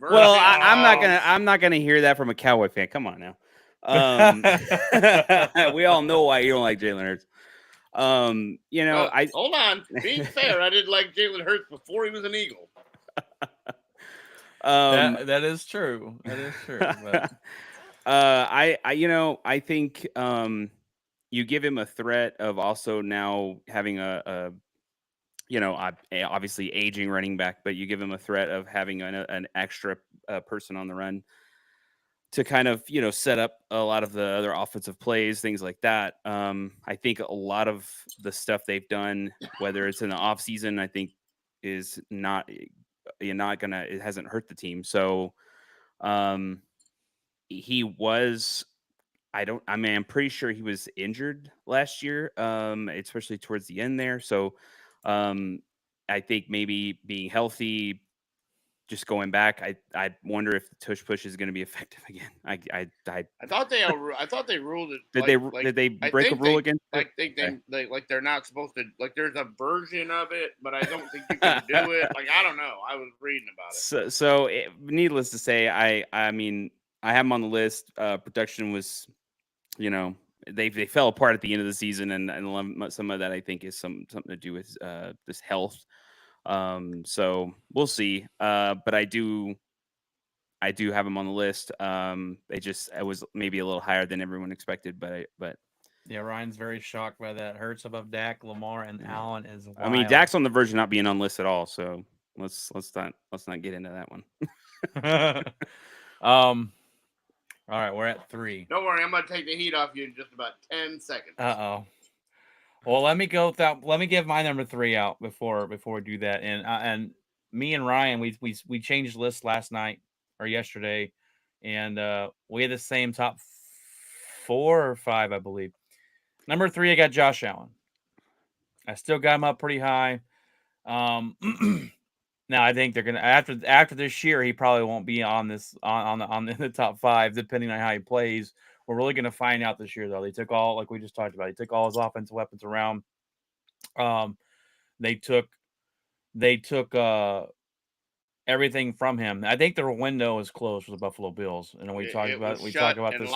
Well, I'm not gonna hear that from a Cowboy fan. Come on now. We all know why you don't like Jalen Hurts. I hold on. Being fair, I didn't like Jalen Hurts before he was an Eagle. That is true. That is true. But... I think you give him a threat of also now having obviously aging running back, but you give him a threat of having an extra person on the run to kind of, set up a lot of the other offensive plays, things like that. I think a lot of the stuff they've done, whether it's in the off season, I think is not gonna, it hasn't hurt the team. So he was, I'm pretty sure he was injured last year, especially towards the end there. So I think maybe being healthy, just going back, I wonder if the tush push is going to be effective again. I thought they ruled it. Did they break a rule against? They're not supposed to. Like there's a version of it, but I don't think you can do it. Like I don't know. I was reading about it. So needless to say, I mean I have him on the list. Production was, they fell apart at the end of the season, and some of that I think is something to do with this health. So we'll see. But I do have him on the list. It was maybe a little higher than everyone expected, but yeah, Ryan's very shocked by that. Hurts above Dak, Lamar, and Allen is wild. I mean, Dak's on the verge of not being on the list at all. So let's not get into that one. All right, we're at 3. Don't worry, I'm gonna take the heat off you in just about 10 seconds. Uh-oh. Well, let me give my number 3 out before we do that. And me and Ryan, we changed lists last night or yesterday, and we had the same top 4 or 5, I believe. Number 3, I got Josh Allen. I still got him up pretty high. Now I think they're gonna after this year, he probably won't be on this on the top 5, depending on how he plays. We're really gonna find out this year, though. They took all, like we just talked about, he took all his offensive weapons around. They took everything from him. I think their window is closed for the Buffalo Bills, and we talked about this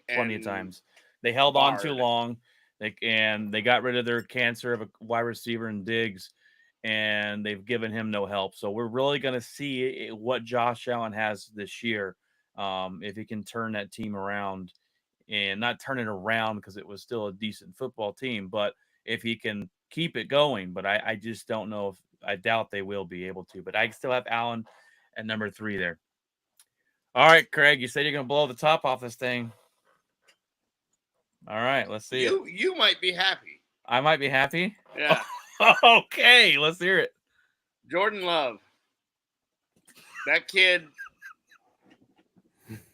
plenty of times. They held on too long. They got rid of their cancer of a wide receiver in Diggs, and they've given him no help. So we're really going to see what Josh Allen has this year. If he can turn that team around and not turn it around because it was still a decent football team, but if he can keep it going. But I just don't know if I doubt they will be able to. But I still have Allen at number 3 there. All right, Craig, you said you're going to blow the top off this thing. All right, let's see it. You might be happy. I might be happy. Yeah. Okay, let's hear it. Jordan Love. That kid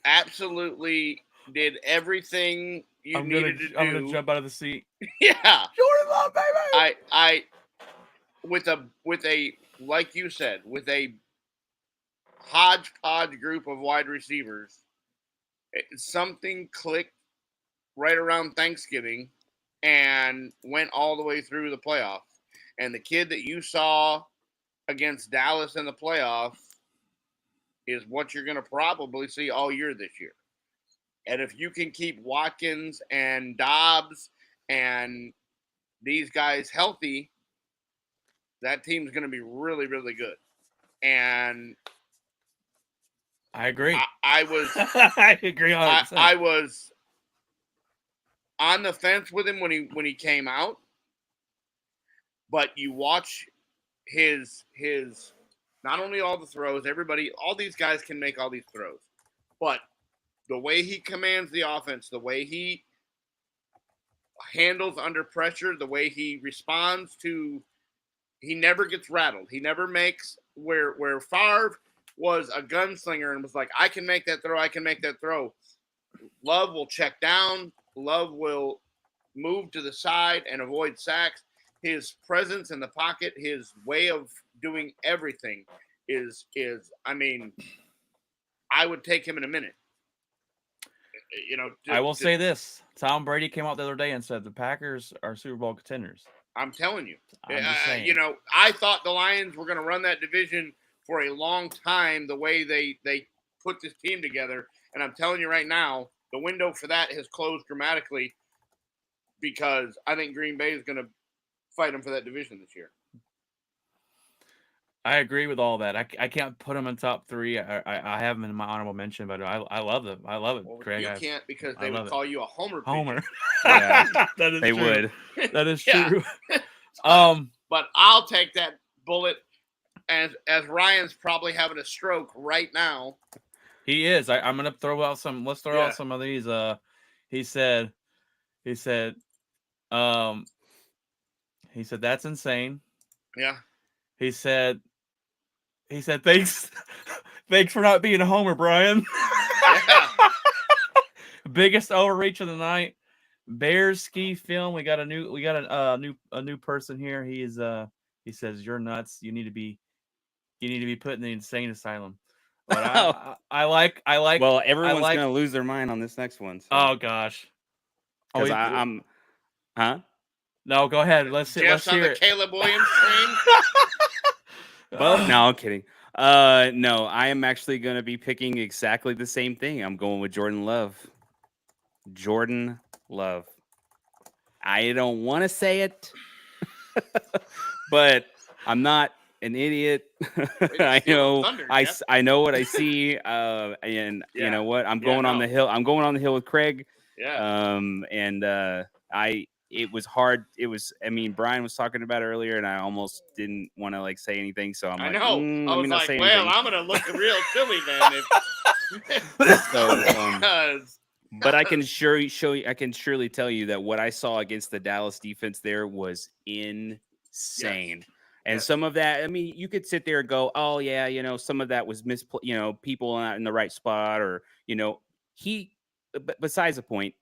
absolutely did everything you needed to do. I'm gonna jump out of the seat. Yeah. Jordan Love, baby. I with a like you said, with a hodgepodge group of wide receivers, something clicked right around Thanksgiving and went all the way through the playoffs. And the kid that you saw against Dallas in the playoffs is what you're going to probably see all year this year. And if you can keep Watkins and Dobbs and these guys healthy, that team's going to be really, really good. And I agree. I was I agree 100%. I was on the fence with him when he came out, but you watch his not only all the throws, all these guys can make all these throws, but the way he commands the offense, the way he handles under pressure, the way he responds to, he never gets rattled. He never makes where Favre was a gunslinger and was like, I can make that throw. Love will check down. Love will move to the side and avoid sacks. His presence in the pocket, his way of doing everything is I mean, I would take him in a minute. I will say this. Tom Brady came out the other day and said the Packers are Super Bowl contenders. I'm telling you. I'm just saying. I thought the Lions were going to run that division for a long time the way they put this team together. And I'm telling you right now, the window for that has closed dramatically because I think Green Bay is going to fight them for that division this year. I agree with all that. I can't put them in top 3. I have them in my honorable mention, but I love them. I love it, Well, Craig. you can't because they would call you a homer. Homer. Yeah, that is they true. would. That is Yeah. true. But I'll take that bullet as Ryan's probably having a stroke right now. He is. I'm gonna throw out some. Let's throw out some of these. He said, that's insane. Yeah. He said, thanks for not being a homer, Brian. Yeah. Biggest overreach of the night. Bears ski film. We got a new person here. He says you're nuts. You need to be put in the insane asylum. But I like. Well, everyone's gonna lose their mind on this next one. So. Oh gosh. Because I'm. Huh? No, go ahead. Let's hear it. Caleb Williams train. Well, no, I'm kidding. No, I am actually going to be picking exactly the same thing. I'm going with Jordan Love. Jordan Love. I don't want to say it, but I'm not an idiot. I know. I know what I see. And you know what? I'm going on the hill. I'm going on the hill with Craig. Yeah. It was hard. Brian was talking about it earlier, and I almost didn't want to say anything. So I'm I like, know. I was like, well, I'm gonna look real silly then. But I can surely tell you that what I saw against the Dallas defense there was insane. Yes. And some of that, you could sit there and go, oh yeah, some of that was people not in the right spot, or besides the point,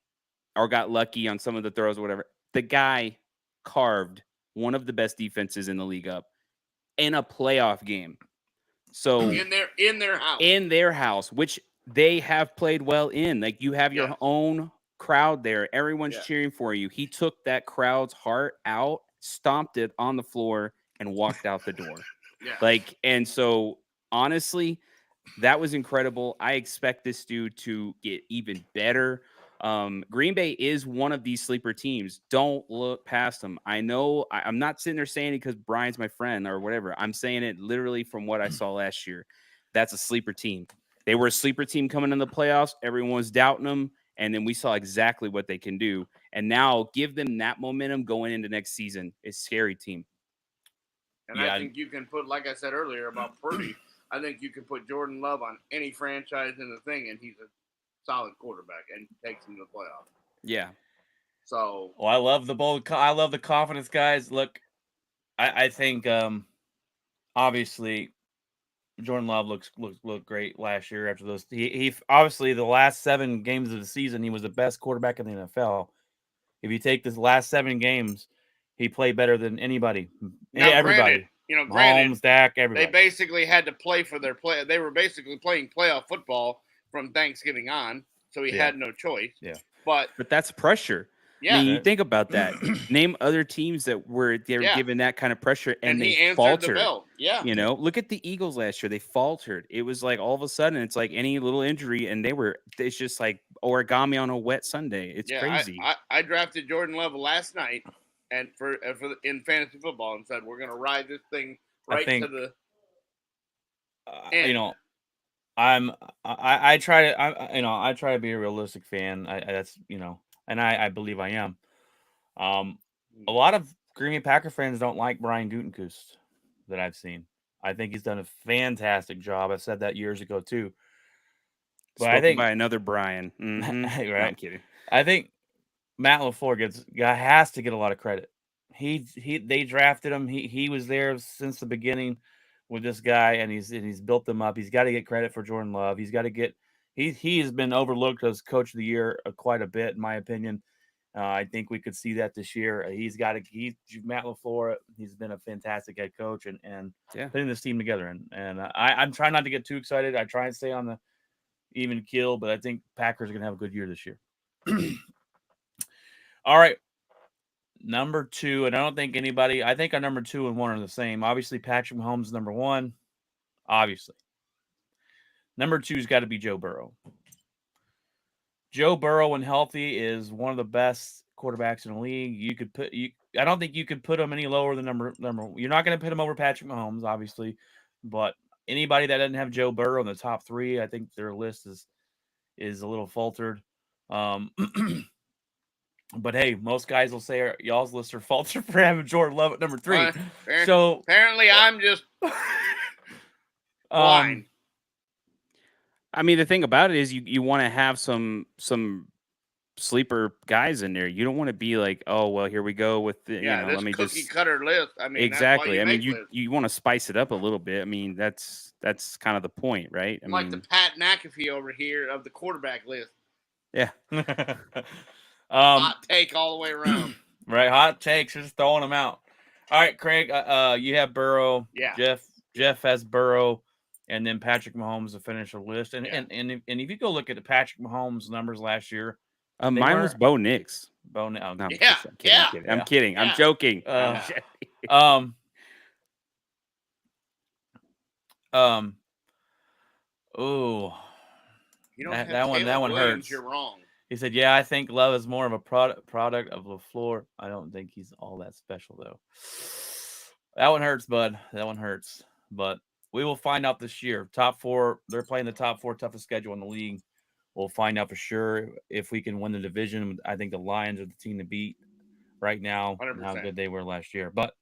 or got lucky on some of the throws or whatever. The guy carved one of the best defenses in the league up in a playoff game. So in their house, which they have played well in. You have your own crowd there. Everyone's cheering for you. He took that crowd's heart out, stomped it on the floor, and walked out the door. And so honestly, that was incredible. I expect this dude to get even better. Green Bay is one of these sleeper teams. Don't look past them. I know I'm not sitting there saying it because Brian's my friend or whatever. I'm saying it literally from what I saw last year. That's a sleeper team. They were a sleeper team coming in the playoffs. Everyone was doubting them. And then we saw exactly what they can do. And now give them that momentum going into next season. It's a scary team. And Yeah. I think you can put, like I said earlier about Purdy, I think you can put Jordan Love on any franchise in the thing, and he's a solid quarterback and takes him to the playoffs. Yeah. So, Well, I love the bold. I love the confidence, guys. Look, I think obviously Jordan Love looked great last year after those. He obviously the last 7 games of the season he was the best quarterback in the NFL. If you take this last 7 games, he played better than anybody. now, Everybody. granted, Mahomes, Dak, everybody. they basically had to play for their play. They were basically playing playoff football from Thanksgiving on, so he had no choice. Yeah. But that's pressure. yeah, I mean, you think about that. Name other teams that were given that kind of pressure and he they answered faltered. the bell. Yeah. You know, look at the Eagles last year. They faltered. It was like all of a sudden, it's like any little injury, and it's just like origami on a wet Sunday. It's crazy. I drafted Jordan Love last night, and in fantasy football, and said we're going to ride this thing right to the. You know, I try to be a realistic fan. That's and I believe I am. A lot of Green Bay Packer fans don't like Brian Gutekunst that I've seen. I think he's done a fantastic job. I said that years ago too. But Spoken I think by another Brian. Mm-hmm. Right? No, I'm kidding. I think Matt LaFleur has to get a lot of credit. They drafted him. He was there since the beginning with this guy, and he's built them up. He's got to get credit for Jordan Love. He's got to get he has been overlooked as coach of the year quite a bit, in my opinion. I think we could see that this year. Matt LaFleur. He's been a fantastic head coach and putting this team together. And I'm trying not to get too excited. I try and stay on the even keel, but I think Packers are going to have a good year this year. All right. Number 2, and I think our number 2 and 1 are the same. Obviously, Patrick Mahomes number 1. Obviously. Number 2's got to be Joe Burrow. Joe Burrow, when healthy, is one of the best quarterbacks in the league. I don't think you could put him any lower than number. You're not going to put him over Patrick Mahomes, obviously, but anybody that doesn't have Joe Burrow in the top 3, I think their list is a little faltered. But hey, most guys will say y'all's lists are faltered for having Jordan Love at number 3. So apparently, I'm just blind. I mean, the thing about it is you want to have some sleeper guys in there. You don't want to be like, oh well, here we go with the let me cookie cutter list. I mean, exactly. I mean, you want to spice it up a little bit. I mean, that's kind of the point, right? I like mean, the Pat McAfee over here of the quarterback list. Yeah. Hot take all the way around. Right, hot takes, just throwing them out. All right, Craig, you have Burrow. Yeah. Jeff has Burrow, and then Patrick Mahomes to finish the list. And if you go look at the Patrick Mahomes numbers last year, mine was Bo Nix. No, I'm I'm kidding. I'm joking. Oh, that one hurts. You're wrong. He said, "Yeah, I think Love is more of a product of LaFleur. I don't think he's all that special, though." That one hurts, bud. That one hurts. But we will find out this year. Top 4, they're playing the top 4 toughest schedule in the league. We'll find out for sure if we can win the division. I think the Lions are the team to beat right now. 100%. How good they were last year, but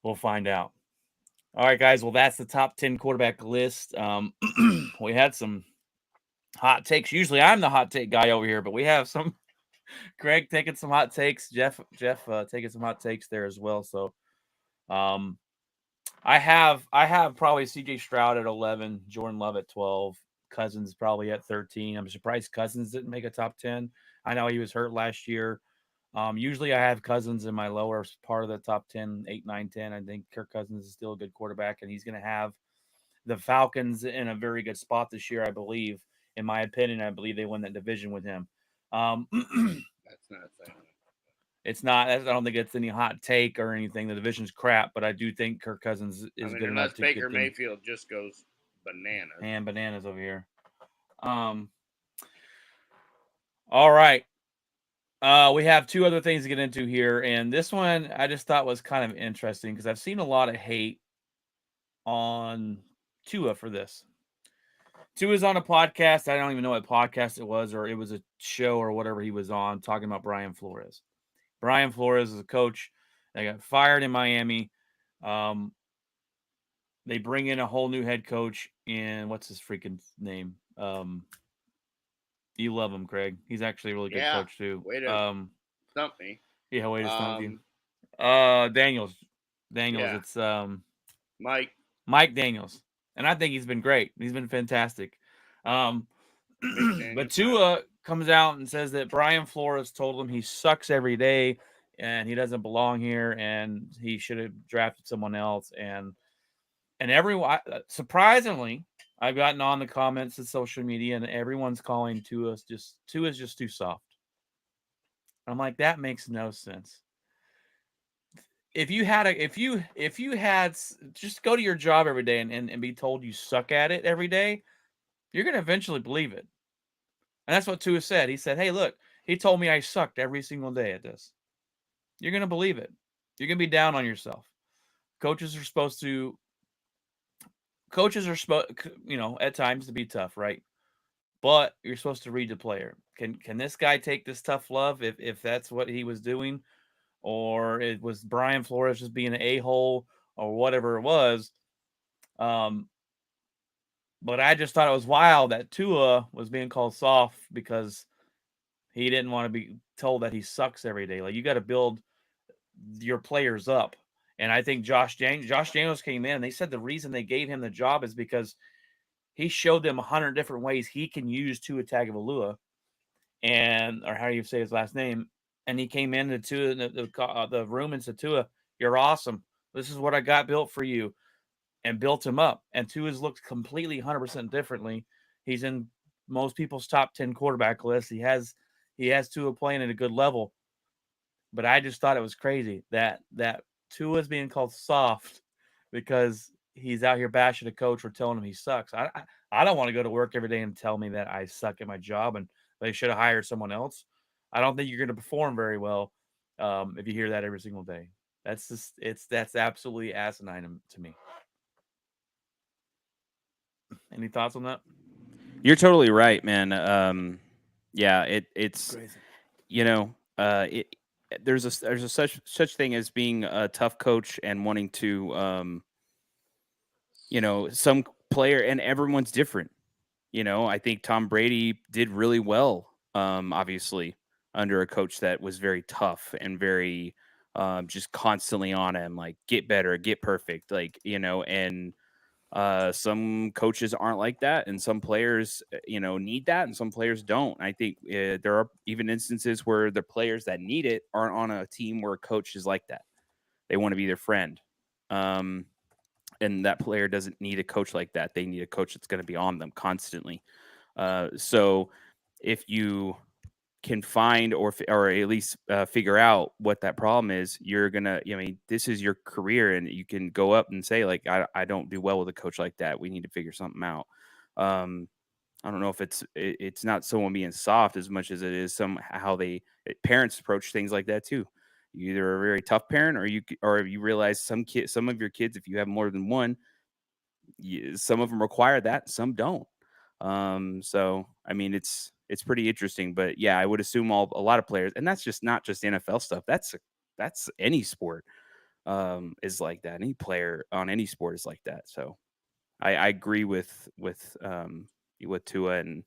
we'll find out. All right, guys. Well, that's the top 10 quarterback list. We had some hot takes. Usually I'm the hot take guy over here, but we have some Greg taking some hot takes, Jeff taking some hot takes there as well. So I have probably CJ Stroud at 11, Jordan Love at 12, Cousins probably at 13. I'm surprised Cousins didn't make a top 10. I know he was hurt last year. Usually I have Cousins in my lower part of the top 10, 8, 9, 10. I think Kirk Cousins is still a good quarterback, and he's going to have the Falcons in a very good spot this year, I believe. In my opinion, I believe they win that division with him. That's not saying it's not. I don't think it's any hot take or anything. The division's crap, but I do think Kirk Cousins is good enough to Baker Mayfield just goes bananas. And bananas over here. All right. We have 2 other things to get into here, and this one I just thought was kind of interesting because I've seen a lot of hate on Tua for this. Tua's on a podcast. I don't even know what podcast it was, or it was a show or whatever he was on, talking about Brian Flores. Brian Flores is a coach that got fired in Miami. They bring in a whole new head coach in what's his freaking name? You love him, Craig. He's actually a really good Yeah, coach too. way to stump me. Yeah, way to stump you. Daniels. Yeah. It's Mike. Mike Daniels. And I think he's been great. He's been fantastic. But Tua comes out and says that Brian Flores told him he sucks every day and he doesn't belong here and he should have drafted someone else. And everyone, surprisingly, I've gotten on the comments of social media and everyone's calling Tua's just too soft. I'm like, that makes no sense. If you had just go to your job every day and be told you suck at it every day, you're going to eventually believe it. And that's what Tua said. He said, hey, look, he told me I sucked every single day at this. You're going to believe it. You're going to be down on yourself. Coaches are supposed, at times to be tough, right? But you're supposed to read the player. Can this guy take this tough love if that's what he was doing? Or it was Brian Flores just being an a-hole or whatever it was. But I just thought it was wild that Tua was being called soft because he didn't want to be told that he sucks every day. Like, you got to build your players up. And I think Josh Daniels came in and they said the reason they gave him the job is because he showed them 100 different ways he can use Tua Tagovailoa, or how do you say his last name? And he came into Tua, the room and said, Tua, you're awesome. This is what I got built for you, and built him up. And Tua's looked completely 100% differently. He's in most people's top 10 quarterback list. He has Tua playing at a good level. But I just thought it was crazy that Tua's being called soft because he's out here bashing a coach for telling him he sucks. I don't want to go to work every day and tell me that I suck at my job and they should have hired someone else. I don't think you're going to perform very well if you hear that every single day. That's absolutely asinine to me. Any thoughts on that? You're totally right, man. Yeah, it's Crazy. There's a such thing as being a tough coach and wanting to some player, and everyone's different. I think Tom Brady did really well, obviously, under a coach that was very tough and very just constantly on him, like, get better, get perfect, like, and some coaches aren't like that, and some players, need that, and some players don't. I think there are even instances where the players that need it aren't on a team where a coach is like that. They want to be their friend. And that player doesn't need a coach like that. They need a coach that's going to be on them constantly. So if you can find or at least figure out what that problem is, you're gonna. This is your career, and you can go up and say, like, I don't do well with a coach like that. We need to figure something out. I don't know if it's not someone being soft as much as it is how parents approach things like that too. You either are a very tough parent, or you realize some of your kids, if you have more than one, some of them require that, some don't. So I mean, it's pretty interesting. But yeah, I would assume a lot of players, and that's just not just NFL stuff. That's any sport is like that. Any player on any sport is like that. So I agree with Tua and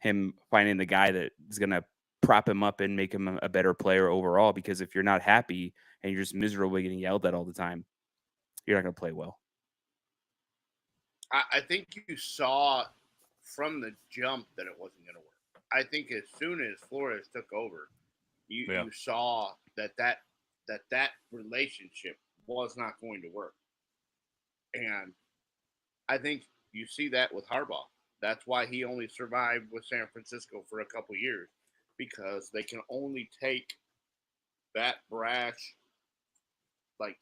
him finding the guy that is going to prop him up and make him a better player overall. Because if you're not happy and you're just miserable getting yelled at all the time, you're not going to play well. I think you saw from the jump that it wasn't going to work. I think as soon as Flores took over, you saw that relationship was not going to work. And I think you see that with Harbaugh. That's why he only survived with San Francisco for a couple years, because they can only take that brash, like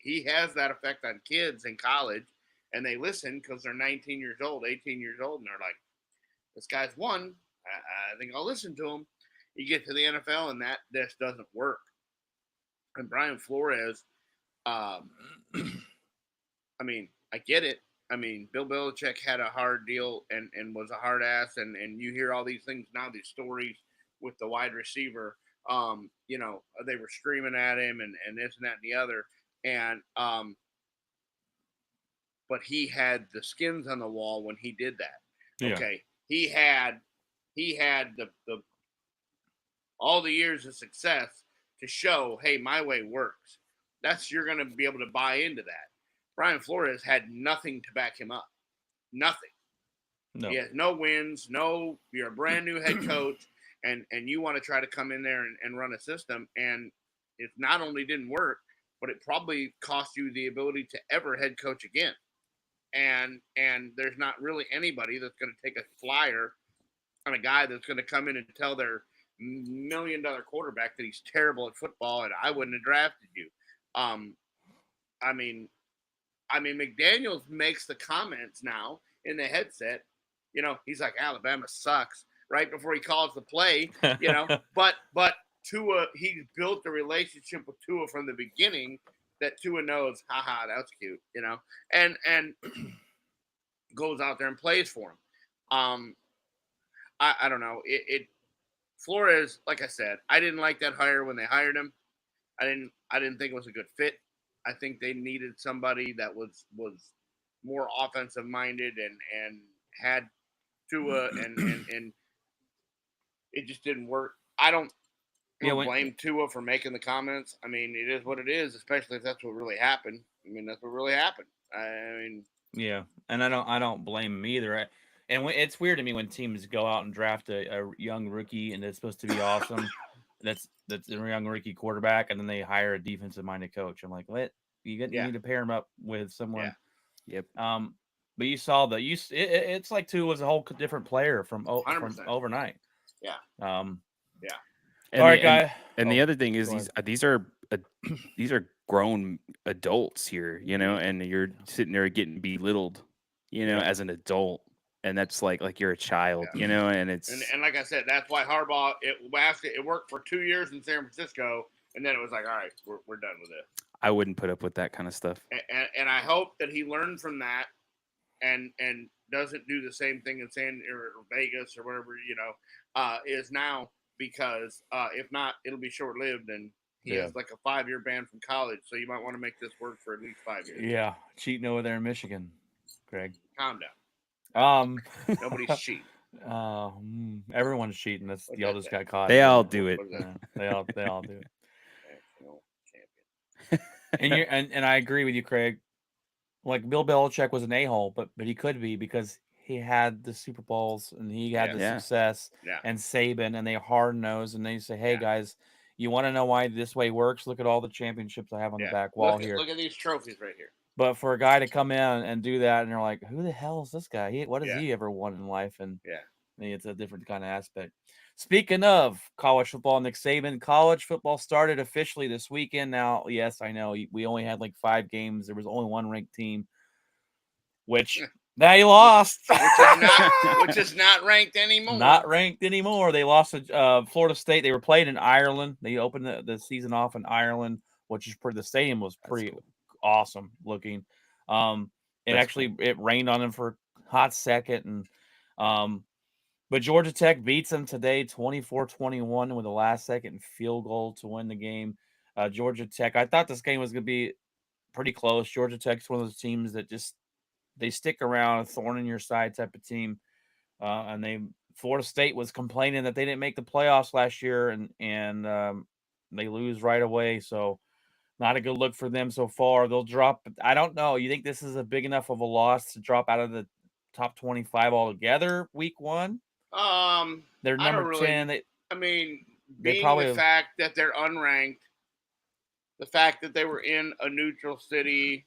he has that effect on kids in college, and they listen because they're 19 years old, 18 years old, and they're like, this guy's won. I think I'll listen to him. You get to the NFL, and that this doesn't work. And Brian Flores, I mean, I get it. I mean, Bill Belichick had a hard deal and was a hard ass, and you hear all these things now, these stories with the wide receiver. You know, they were screaming at him and this and that and the other, and but he had the skins on the wall when he did that. Yeah. Okay, he had the all the years of success to show, hey, my way works. You're going to be able to buy into that. Brian Flores had nothing to back him up. Nothing. No. He has no wins. No, you're a brand new head coach, and you want to try to come in there and run a system, and it not only didn't work, but it probably cost you the ability to ever head coach again. And there's not really anybody that's going to take a flyer on a guy that's going to come in and tell their $1 million quarterback that he's terrible at football and I wouldn't have drafted you. I mean, McDaniels makes the comments now in the headset. You know, he's like, Alabama sucks, right before he calls the play. You know, but Tua, he built a relationship with Tua from the beginning that Tua knows, haha, that's cute, you know, and goes out there and plays for him. I don't know. Flores, like I said, I didn't like that hire when they hired him. I didn't think it was a good fit. I think they needed somebody that was more offensive minded and had Tua and it just didn't work. I don't blame Tua for making the comments. I mean, it is what it is, especially if that's what really happened. I mean, that's what really happened. I mean, yeah, and I don't blame him either. And it's weird to me when teams go out and draft a young rookie and it's supposed to be awesome. that's a young rookie quarterback, and then they hire a defensive minded coach. I'm like, what? You need to pair him up with someone. Yeah. Yep. But you saw it's like Tua was a whole different player from 100%. overnight. Yeah. And all right, guy. And the other thing is these are grown adults here, you know, and you're sitting there getting belittled, you know, as an adult, and that's like you're a child, you know, and it's and like I said, that's why Harbaugh it worked for 2 years in San Francisco, and then it was like, all right, we're done with it. I wouldn't put up with that kind of stuff. And I hope that he learned from that and doesn't do the same thing in or Vegas or whatever, you know, is now, because if not, it'll be short lived, and he has like a 5-year ban from college, so you might want to make this work for at least 5 years. Yeah, cheating over there in Michigan, Greg. Calm down. Nobody's cheating. Everyone's cheating. That's the eldest got caught. They all do it. They all do it. And I agree with you, Craig. Like Bill Belichick was an a-hole, but he could be because he had the Super Bowls and he had the success. And Saban, and they hard nosed, and they say, hey guys, you want to know why this way works? Look at all the championships I have on the back wall here. Look at these trophies right here. But for a guy to come in and do that, and you're like, who the hell is this guy? What has he ever won in life? And it's a different kind of aspect. Speaking of college football, Nick Saban, college football started officially this weekend. Now, yes, I know we only had like 5 games. There was only one ranked team, which they lost. which is not ranked anymore. Not ranked anymore. They lost to Florida State. They were played in Ireland. They opened the season off in Ireland, which is the stadium was pretty awesome looking. It rained on them for a hot second, and but Georgia Tech beats them today 24-21 with a last-second field goal to win the game. Georgia Tech, I thought this game was going to be pretty close. Georgia Tech's one of those teams that they stick around, a thorn in your side type of team. And Florida State was complaining that they didn't make the playoffs last year, and they lose right away. So not a good look for them so far. They'll drop. I don't know. You think this is a big enough of a loss to drop out of the top 25 altogether week 1? They're number 10. The fact that they're unranked, the fact that they were in a neutral city.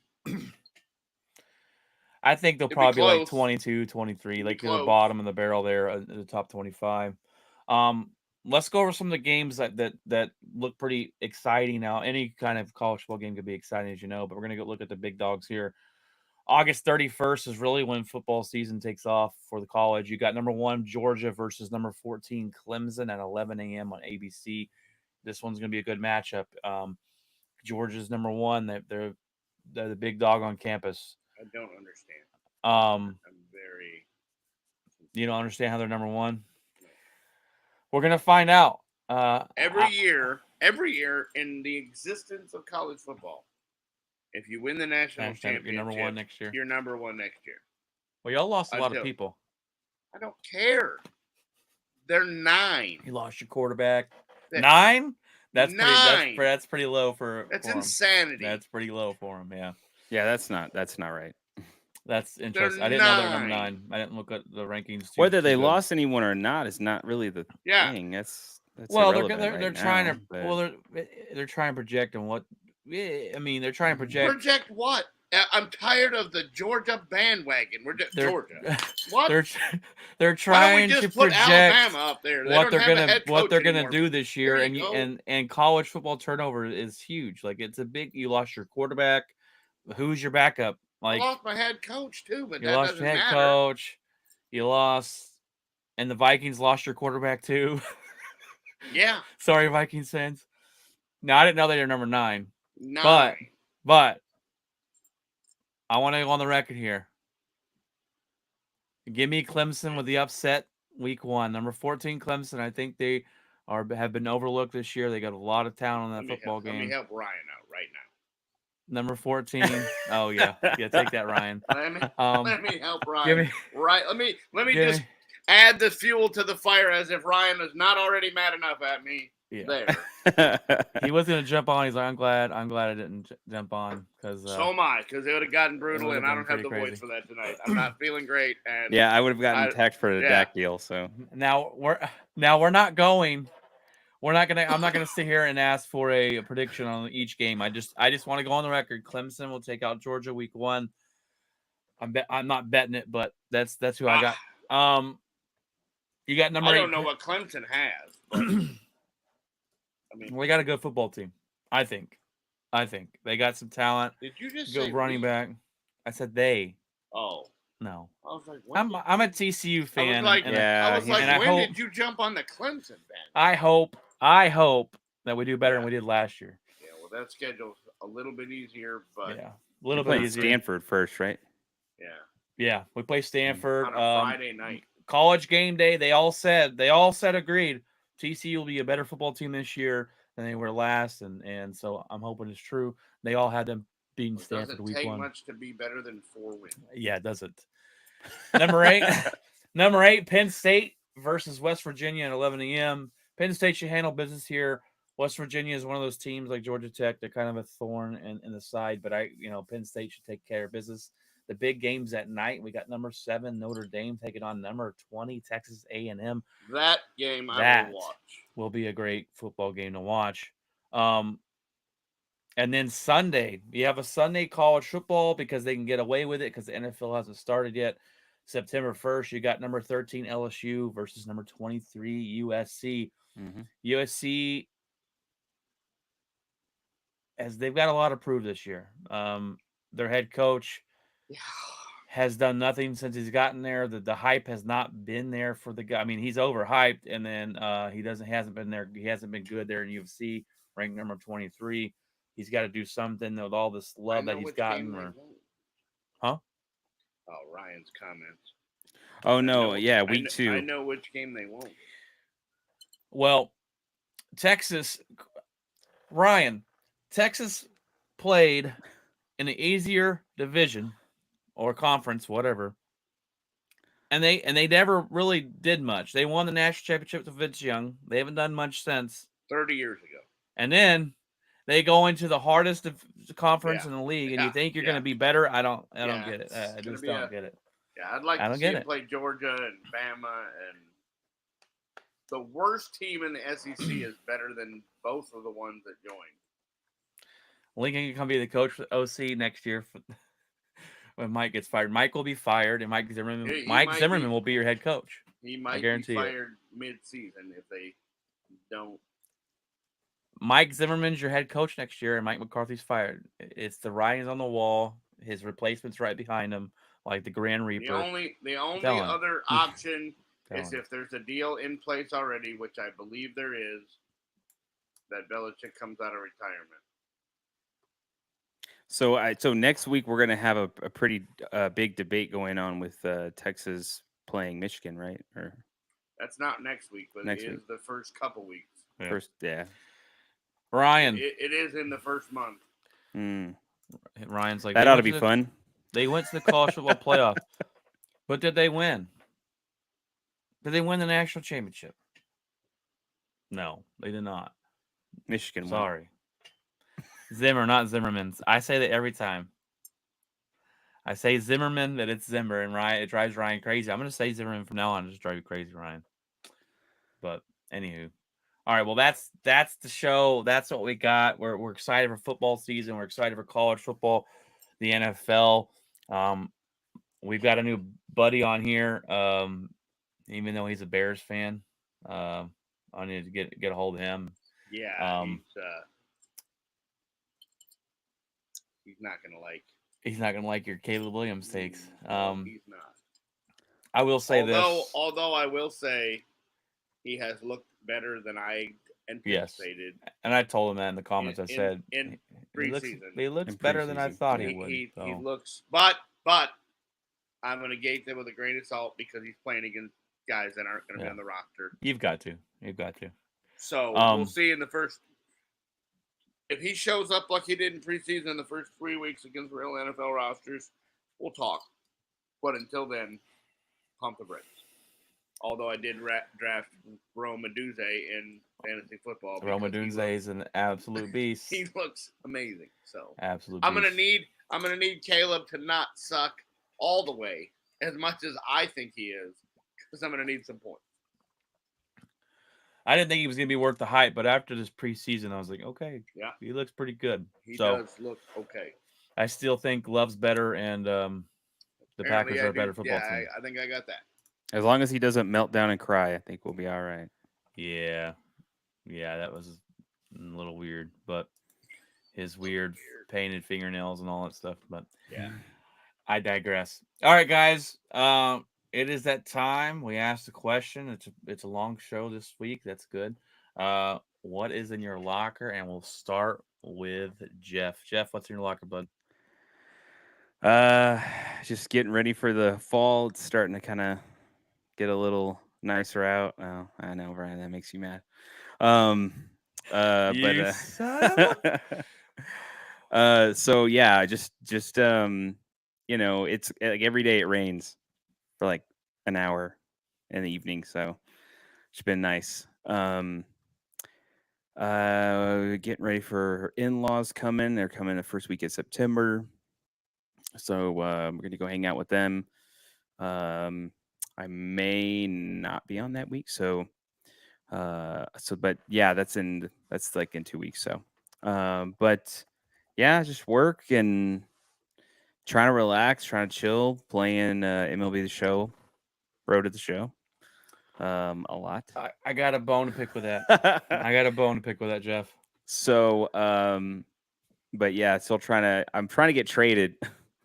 I think they'll probably be like 22, 23, like to the bottom of the barrel there in the top 25. Let's go over some of the games that look pretty exciting now. Any kind of college football game could be exciting, as you know, but we're going to go look at the big dogs here. August 31st is really when football season takes off for the college. You got number 1 Georgia versus number 14 Clemson at 11 a.m. on ABC. This one's going to be a good matchup. Georgia's number 1. They're the big dog on campus. I don't understand. I'm very. You don't understand how they're number one? We're gonna find out. Every year in the existence of college football, if you win the national championship, you're number one next year. You're number one next year. Well, y'all lost a lot of people. I don't care. They're 9. You lost your quarterback. 9? That's 9. That's pretty low for. That's for insanity. That's pretty low for him. Yeah. Yeah, that's not right. That's interesting. I didn't know they were number 9. I didn't look at the rankings. Whether they lost anyone or not is not really the thing. That's well, they're trying to. Well, they're trying to project on what. I mean, they're trying to project. Project what? I'm tired of the Georgia bandwagon. Georgia. What? They're trying to project Alabama up there. What they're gonna do this year, and college football turnover is huge. Like it's a big. You lost your quarterback. Who's your backup? Like I lost my head coach too, but you lost your head coach. You lost, and the Vikings lost your quarterback too. Yeah. Sorry, Vikings fans. No, I didn't know they were number 9. 9. But I want to go on the record here. Give me Clemson with the upset week 1. Number 14, Clemson. I think they have been overlooked this year. They got a lot of talent on that football game. Let me help Ryan out right now. Number 14. Oh yeah, take that, Ryan. Let me help Ryan. Let me just add the fuel to the fire as if Ryan is not already mad enough at me. Yeah. There. He was gonna jump on. He's like, I'm glad I didn't jump on because. So am I, because it would have gotten brutal, and I don't have the voice for that tonight. I'm not feeling great, and yeah, I would have gotten taxed for the Dak deal. So now we're not going. I'm not gonna sit here and ask for a prediction on each game. I just want to go on the record. Clemson will take out Georgia week 1. I'm not betting it, but that's who I got. You got number 8. I don't know what Clemson has. But, I mean, we got a good football team. I think they got some talent. Did you just go say running back? I said they. Oh no. I was like, I'm a TCU fan. I was like, when did you jump on the Clemson band? I hope that we do better than we did last year. Yeah, well, that schedule's a little bit easier, but a little bit easier. Stanford first, right? Yeah, we play Stanford on a Friday night. College game day. They all said agreed. TCU will be a better football team this year than they were last, and so I'm hoping it's true. They all had them beating Stanford week 1. Doesn't take much to be better than 4 wins. Yeah, it doesn't. Number 8, Penn State versus West Virginia at 11 a.m. Penn State should handle business here. West Virginia is one of those teams like Georgia Tech. They're kind of a thorn in the side, but Penn State should take care of business. The big games at night. We got number 7 Notre Dame taking on number 20 Texas A&M. That game I will watch. Will be a great football game to watch. And then Sunday, you have a Sunday college football because they can get away with it because the NFL hasn't started yet. September 1st, you got number 13 LSU versus number 23 USC. Mm-hmm. USC, as they've got a lot to prove this year. Their head coach has done nothing since he's gotten there. The hype has not been there for the guy. I mean, he's overhyped, and then he hasn't been there. He hasn't been good there in UFC, ranked number 23. He's got to do something with all this love that he's gotten. Huh? Oh, Ryan's comments. Oh no, week 2. I know which game they won't. Well, Texas played in an easier division or conference, whatever. And they never really did much. They won the national championship with Vince Young. They haven't done much since 30 years ago. And then they go into the hardest conference in the league, and you think you're going to be better. I don't get it. I just don't get it. Yeah, I'd like to see him play Georgia and Bama, and the worst team in the SEC is better than both of the ones that joined. Lincoln can come be the coach for OC next year when Mike gets fired. Mike will be fired, and Mike Zimmerman will be your head coach. He might be fired mid-season if they don't. Mike Zimmerman's your head coach next year, and Mike McCarthy's fired. It's the writing's on the wall. His replacement's right behind him, like the Grand Reaper. The only other option is if there's a deal in place already, which I believe there is, that Belichick comes out of retirement. So next week we're gonna have a pretty big debate going on with Texas playing Michigan, right? Or That's not next week, but Next it week. is the first couple weeks. Yeah. first, Ryan. It is in the first month. Ryan's like, that they ought went to be the- fun. They went to the college football playoff, but did they win? Did they win the national championship? No, they did not. Michigan won. Sorry. Zimmer, not Zimmerman. I say that every time. I say Zimmerman, that it's Zimmer, and Ryan, it drives Ryan crazy. I'm going to say Zimmerman from now on. Just drive you crazy, Ryan. But anywho, all right. Well, that's the show. That's what we got. We're excited for football season. We're excited for college football, the NFL. We've got a new buddy on here. Even though he's a Bears fan, I need to get a hold of him. Yeah, he's not gonna like. He's not gonna like your Caleb Williams takes. No, he's not. I will say this. Although I will say, he has looked better than I anticipated. Yes. And I told him that in the comments. I said in preseason, he looks better than I thought he would. He looks, but I'm gonna gauge him with a grain of salt because he's playing against guys that aren't gonna be on the roster. You've got to. So we'll see in the first. If he shows up like he did in preseason in the first 3 weeks against real NFL rosters, we'll talk. But until then, pump the brakes. Although I did draft Rome Odunze in fantasy football. Rome Odunze is an absolute beast. He looks amazing. So absolute. I'm gonna need Caleb to not suck all the way as much as I think he is, because I'm gonna need some points. I didn't think he was going to be worth the hype, but after this preseason, I was like, okay, yeah, he looks pretty good. He does look okay. I still think Love's better, and the Packers are a better football team. I think I got that. As long as he doesn't melt down and cry, I think we'll be all right. Yeah, that was a little weird, but his weird painted fingernails and all that stuff. But yeah, I digress. All right, guys. It is that time. We asked a question. It's a long show this week. That's good. What is in your locker? And we'll start with Jeff. Jeff, what's in your locker, bud? Just getting ready for the fall. It's starting to kind of get a little nicer out. Oh, I know, Brian, that makes you mad. So yeah, just you know, it's like every day it rains for like an hour in the evening, so it's been nice. Getting ready for in-laws coming. They're coming the first week of September, so we're gonna go hang out with them. I may not be on that week, but yeah, that's like in 2 weeks. So, but yeah, just work and trying to relax, trying to chill, playing MLB The Show, Road to the Show, a lot. I got a bone to pick with that. I got a bone to pick with that, Jeff. So, but yeah, I'm trying to get traded.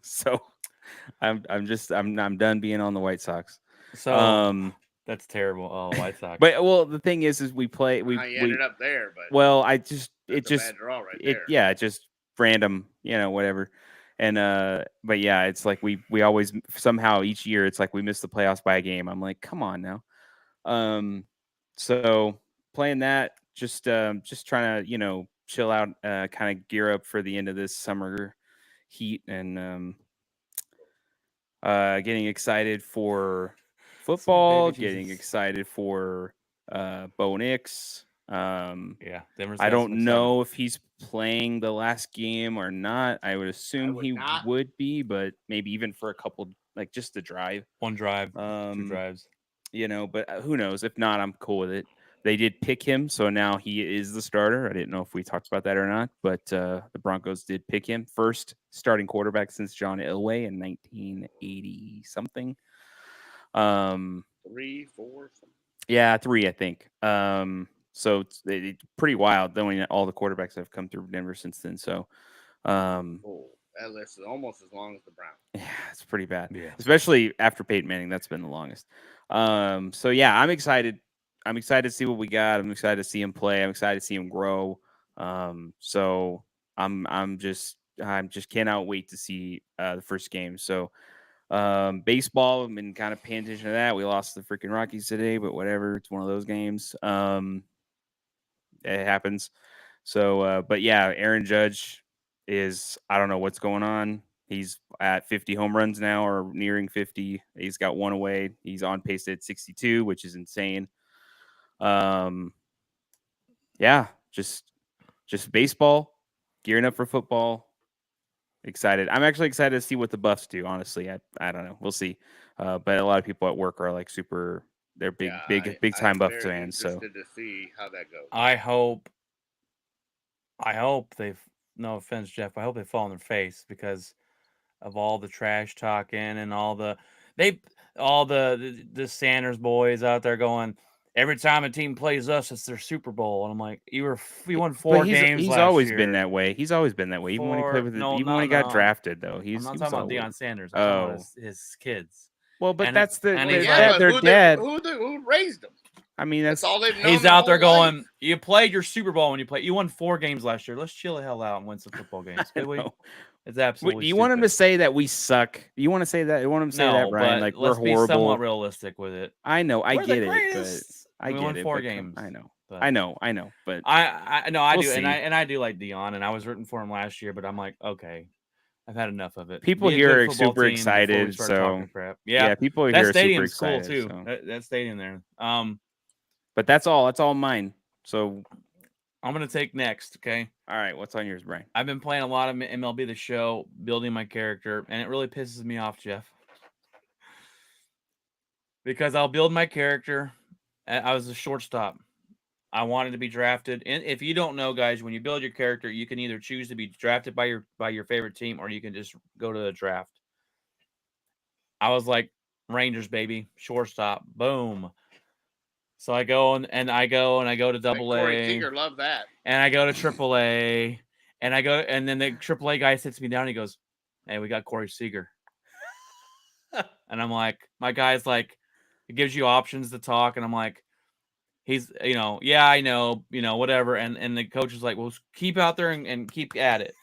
So I'm done being on the White Sox. So that's terrible. Oh, White Sox. But well, the thing is we ended up there, but well, bad draw right there. Yeah, just random, whatever. And but yeah, it's like we always somehow each year it's like we miss the playoffs by a game. I'm like, come on now. So playing that, just trying to chill out, kind of gear up for the end of this summer heat, and getting excited for football, getting excited for Bo Nix. Yeah, I don't know if he's playing the last game or not. I would assume he would be, but maybe even for a couple, like just the drive. One drive, 2 drives. But who knows? If not, I'm cool with it. They did pick him, so now he is the starter. I didn't know if we talked about that or not, but the Broncos did pick him. First starting quarterback since John Elway in 1980 something. 3, 4 something. Yeah, 3, I think. So it's pretty wild, knowing all the quarterbacks that have come through Denver since then. So, that list is almost as long as the Browns. Yeah, it's pretty bad. Yeah. Especially after Peyton Manning, that's been the longest. So yeah, I'm excited. I'm excited to see what we got. I'm excited to see him play. I'm excited to see him grow. So I'm just just cannot wait to see the first game. So baseball, I've been kind of paying attention to that. We lost the freaking Rockies today, but whatever. It's one of those games. It happens. So, but yeah, Aaron Judge is, I don't know what's going on. He's at 50 home runs now, or nearing 50. He's got one away. He's on pace at 62, which is insane. Yeah, just baseball, gearing up for football. Excited. I'm actually excited to see what the Buffs do. Honestly, I don't know. We'll see. But a lot of people at work are like super. They're big time I'm Buffs very fans. So interested to see how that goes. I hope they've, no offense, Jeff, I hope they fall on their face because of all the trash talking and all the Sanders boys out there going, every time a team plays us, it's their Super Bowl. And I'm like, you won 4 games he's last always year. been that way. He's always been that way. Even when he played with even when he got drafted, though. I'm not talking about Deion Sanders. I'm talking about his kids. Well, but And that's it- and he's Yeah, like- but their dad. who raised them? I mean, That's all they've known. He's their out there whole life. going, you played your Super Bowl when you won 4 games last year. Let's chill the hell out and win some football games. Could we? It's absolutely. You want him to say that we suck? You want to say that? You want him to say that, Brian? But Like let's we're be horrible. somewhat realistic with it. I know, I We're get the it, but greatest. I We get won it. 4 but games. I know, But I know, but I know I We'll do, see. and I do like Deion, and I was rooting for him last year, but I'm like, okay, I've had enough of it. People Be a here good are football super team before we excited, start so talking crap. Yeah, people that here are super stadium's cool excited too. so. That stadium there. But that's all mine. So I'm gonna take next. Okay, all right, what's on yours, Brian? I've been playing a lot of MLB The Show, building my character, and it really pisses me off, Jeff, because I'll build my character. I was a shortstop. I wanted to be drafted. And if you don't know, guys, when you build your character, you can either choose to be drafted by your favorite team, or you can just go to the draft. I was like, Rangers, baby, shortstop, boom. So I go and I go to Double Corey A, Seager loved that. and I go to Triple A, and then the Triple A guy sits me down. And he goes, "Hey, we got Corey Seager," and I'm like, my guy's like, it gives you options to talk, and I'm like, he's, yeah, I know, whatever. And the coach is like, well, keep out there and keep at it.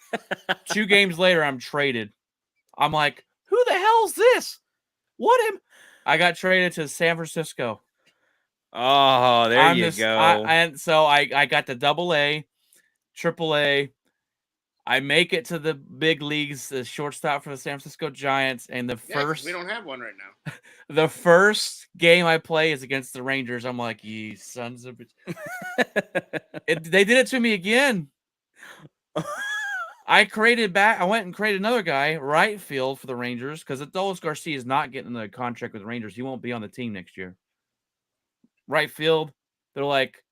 2 games later, I'm traded. I'm like, who the hell's this? I got traded to San Francisco. Oh, there you go. And so I got the Double A, Triple A. I make it to the big leagues, the shortstop for the San Francisco Giants, and We don't have one right now. The first game I play is against the Rangers. I'm like, ye sons of bitch. They did it to me again. I went and created another guy, right field for the Rangers, because Adolis Garcia is not getting the contract with the Rangers. He won't be on the team next year. Right field, they're like,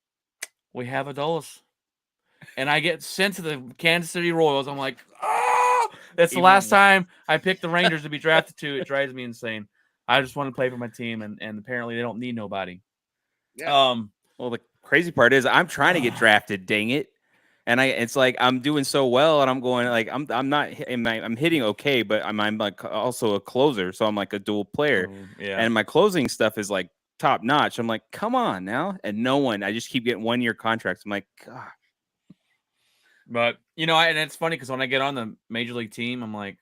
we have Adolis. And I get sent to the Kansas City Royals. I'm like, oh! That's the last time I picked the Rangers to be drafted to. It drives me insane. I just want to play for my team, and apparently they don't need nobody. Yeah. Well, the crazy part is I'm trying to get drafted, dang it. And it's like I'm doing so well, and I'm going like I'm hitting okay, but I'm like also a closer, so I'm like a dual player. Yeah. And my closing stuff is like top notch. I'm like, come on now, and no one. I just keep getting 1-year contracts. I'm like, God. But and it's funny because when I get on the major league team, I'm like,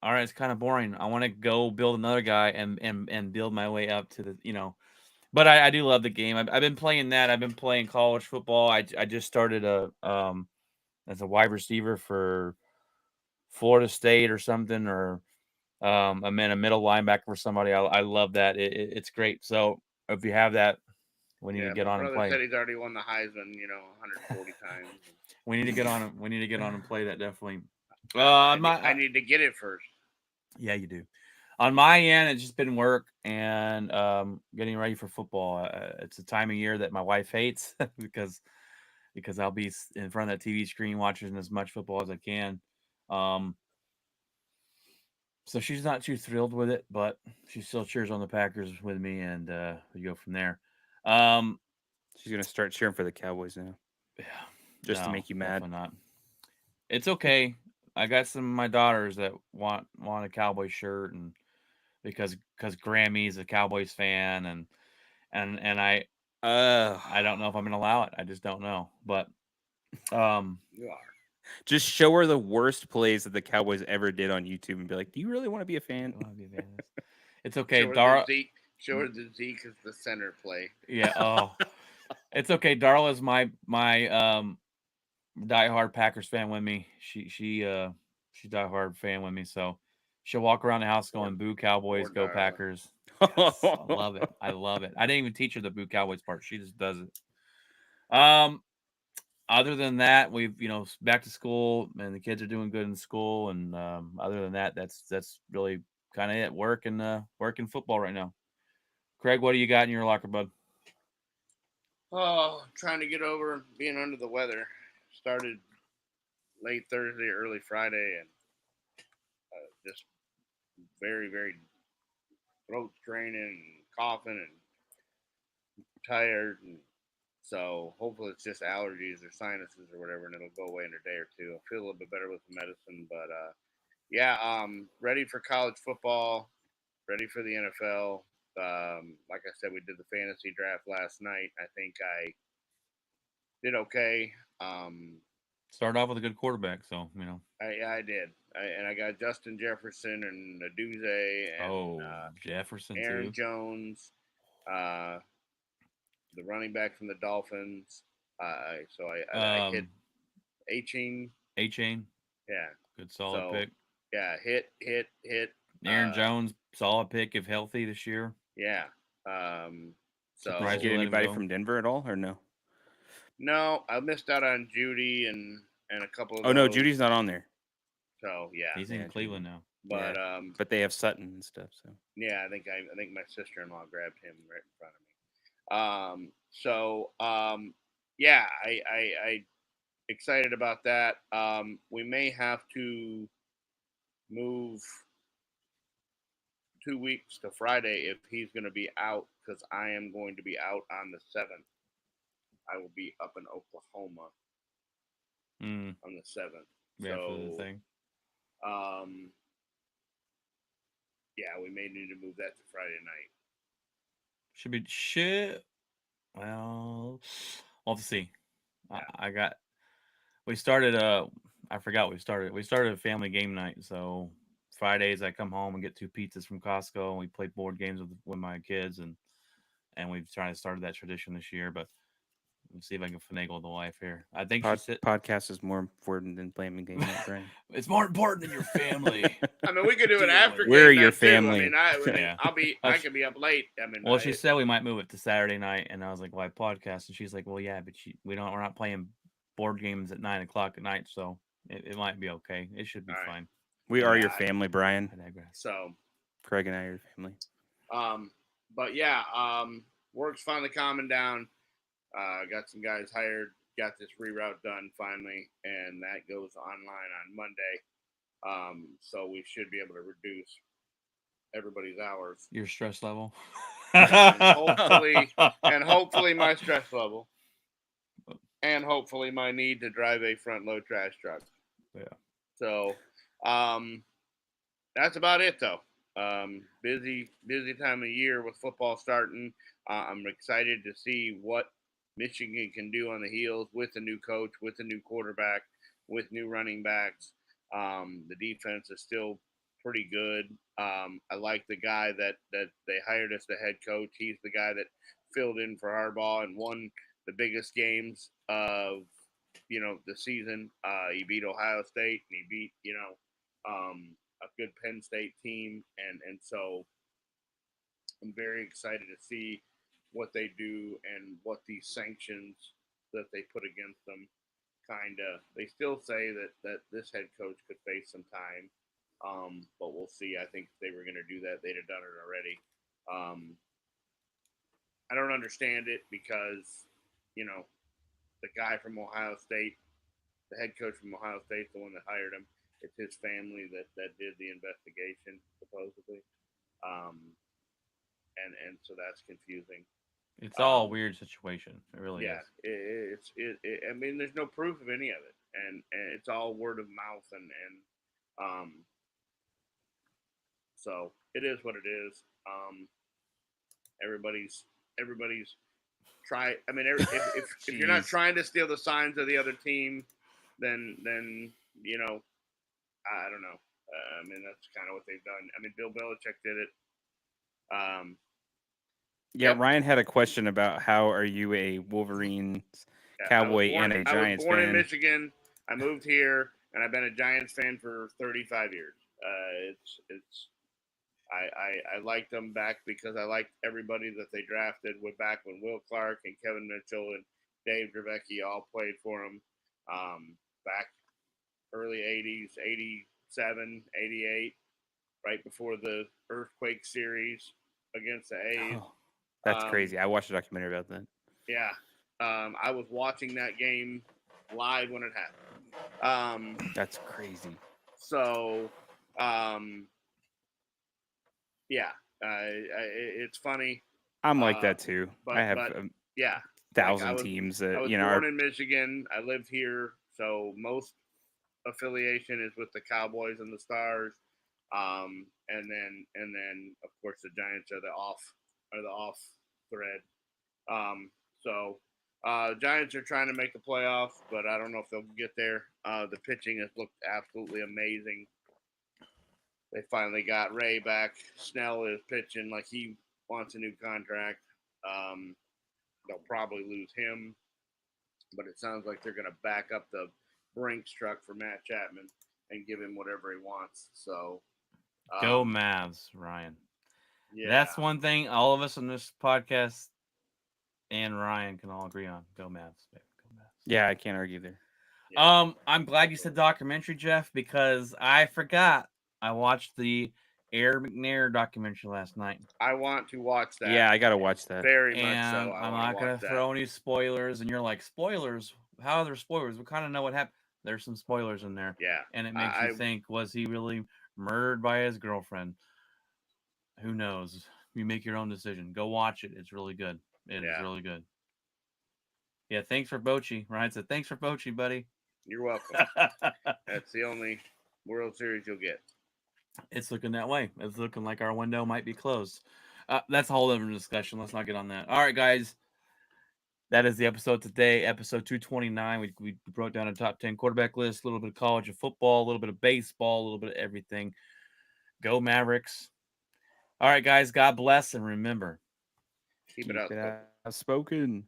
all right, it's kind of boring. I want to go build another guy and build my way up to the But I do love the game. I've been playing that. I've been playing college football. I just started as a wide receiver for Florida State or something, or I'm in a middle linebacker for somebody. I love that. It's great. So if you have that, we need to get on and play. Said he's already won the Heisman, 140 times. We need to get on. We need to get on and play that, definitely. I need to get it first. Yeah, you do. On my end, it's just been work and getting ready for football. It's a time of year that my wife hates because I'll be in front of that TV screen watching as much football as I can. So she's not too thrilled with it, but she still cheers on the Packers with me, and we go from there. She's gonna start cheering for the Cowboys now. Yeah, just to make you mad. Not. It's okay. I got some of my daughters that want a Cowboy shirt, and because Grammy's a Cowboys fan, and I don't know if I'm gonna allow it. I just don't know, but you are. Just show her the worst plays that the Cowboys ever did on YouTube and be like, "Do you really want to be a fan?" I wanna be a fan of this. It's okay, Show her Dara. the Zeke is the center play. Yeah. Oh, it's okay. Darla's my diehard Packers fan with me. She's diehard fan with me. So she'll walk around the house going, "Boo Cowboys, poor go Darla. Packers." Yes, I love it. I love it. I didn't even teach her the Boo Cowboys part. She just does it. Other than that, we've back to school and the kids are doing good in school. And other than that, that's really kind of it. Work and football right now. Craig, what do you got in your locker, bud? Oh, trying to get over being under the weather. Started late Thursday, early Friday, and just very, very throat straining and coughing and tired. And so hopefully it's just allergies or sinuses or whatever, and it'll go away in a day or two. I'll feel a little bit better with the medicine, but yeah, ready for college football, ready for the NFL. Like I said, we did the fantasy draft last night. I think I did okay. Started off with a good quarterback, so I did. I got Justin Jefferson and Aduze and Jefferson Aaron too. Jones, the running back from the Dolphins. So I hit A-Chain. A-Chain, Yeah. good solid So pick. yeah, hit. Aaron Jones, solid pick if healthy this year. Yeah. Did you Surprised So get we let him anybody go. from Denver at all, or no? no, I missed out on Judy and a couple of Oh no, those. Judy's not on there. So yeah, He's in Yeah, Cleveland now. but yeah. But they have Sutton and stuff. So yeah, I think my sister-in-law grabbed him right in front of me. Yeah, I excited about that. We may have to move 2 weeks to Friday if he's going to be out, because I am going to be out on the 7th. I will be up in Oklahoma on the 7th. Yeah, So, for the thing. Yeah, we may need to move that to Friday night. Should be shit. Well, we'll have to see. Yeah. We started I forgot we started a family game night. So Fridays I come home and get 2 pizzas from Costco and we play board games with my kids and we've tried to start that tradition this year, but let's see if I can finagle the wife here. I think she said podcast is more important than playing the game night, Brian. it's more important than your family. I mean, we could do it after. We're game your night, too. family. I can be up late. I mean, well, she said we might move it to Saturday night, and I was like, "Well, I podcast," and she's like, "Well, yeah, but we're not playing board games at 9:00 at night, so it might be okay. It should be fine." We are your family, Brian. I digress. So, Craig and I are your family. But yeah, work's finally calming down. Got some guys hired. Got this reroute done finally, and that goes online on Monday. So we should be able to reduce everybody's hours. Your stress level. and hopefully my stress level. And hopefully my need to drive a front load trash truck. Yeah. So that's about it though. Busy time of year with football starting. I'm excited to see what Michigan can do on the heels with a new coach, with a new quarterback, with new running backs. The defense is still pretty good. I like the guy that they hired as the head coach. He's the guy that filled in for Harbaugh and won the biggest games of the season. He beat Ohio State and he beat a good Penn State team, and so I'm very excited to see what they do and what these sanctions that they put against them they still say that this head coach could face some time, but we'll see. I think if they were going to do that, they'd have done it already. I don't understand it because the guy from Ohio State, the head coach from Ohio State, the one that hired him, it's his family that did the investigation supposedly, and so that's confusing. It's all a weird situation. It really is. I mean, there's no proof of any of it, and it's all word of mouth, and so it is what it is. Everybody's try. I mean, if you're not trying to steal the signs of the other team, then you know, I don't know. I mean, that's kind of what they've done. I mean, Bill Belichick did it. Yeah, Yep. Ryan had a question about how are you a Wolverines, Yeah, Cowboy, and a I was Giants born in fan? Michigan. I moved here, and I've been a Giants fan for 35 years. I liked them back because I liked everybody that they drafted. Way back when Will Clark and Kevin Mitchell and Dave Dravecki all played for them. Back early 80s, 87, 88, right before the earthquake series against the A's. Oh, that's crazy. I watched a documentary about that. Yeah. I was watching that game live when it happened. That's crazy. So, yeah, it's funny. I'm like that too. But, I have yeah, 1,000 teams that I was you know born are. in Michigan. I lived here, so most affiliation is with the Cowboys and the Stars. And then of course the Giants are the off thread. So Giants are trying to make the playoffs, but I don't know if they'll get there. The pitching has looked absolutely amazing. They finally got Ray back. Snell is pitching like he wants a new contract. They'll probably lose him, but it sounds like they're going to back up the Brinks truck for Matt Chapman and give him whatever he wants. So Go Mavs, Ryan. yeah, That's one thing all of us on this podcast and Ryan can all agree on. Go Mavs, baby. Go Mavs. Yeah, I can't argue there. Yeah. I'm glad you said documentary, Jeff, because I forgot. I watched the Air McNair documentary last night. I want to watch that. Yeah, I gotta watch that. Very much And so. I'm not gonna throw any spoilers. And you're like, spoilers? How are there spoilers? We kind of know what happened. There's some spoilers in there. Yeah. And it makes you think, was he really murdered by his girlfriend? Who knows? You make your own decision. Go watch it. It's really good. It is really good. Yeah, thanks for Bochy. Ryan said, thanks for Bochy, buddy. You're welcome. That's the only World Series you'll get. It's looking that way. It's looking like our window might be closed. That's a whole other discussion. Let's not get on that. All right, guys. That is the episode today, episode 229. We broke down a top 10 quarterback list, a little bit of college of football, a little bit of baseball, a little bit of everything. Go Mavericks. All right, guys. God bless. And remember, keep it outspoken.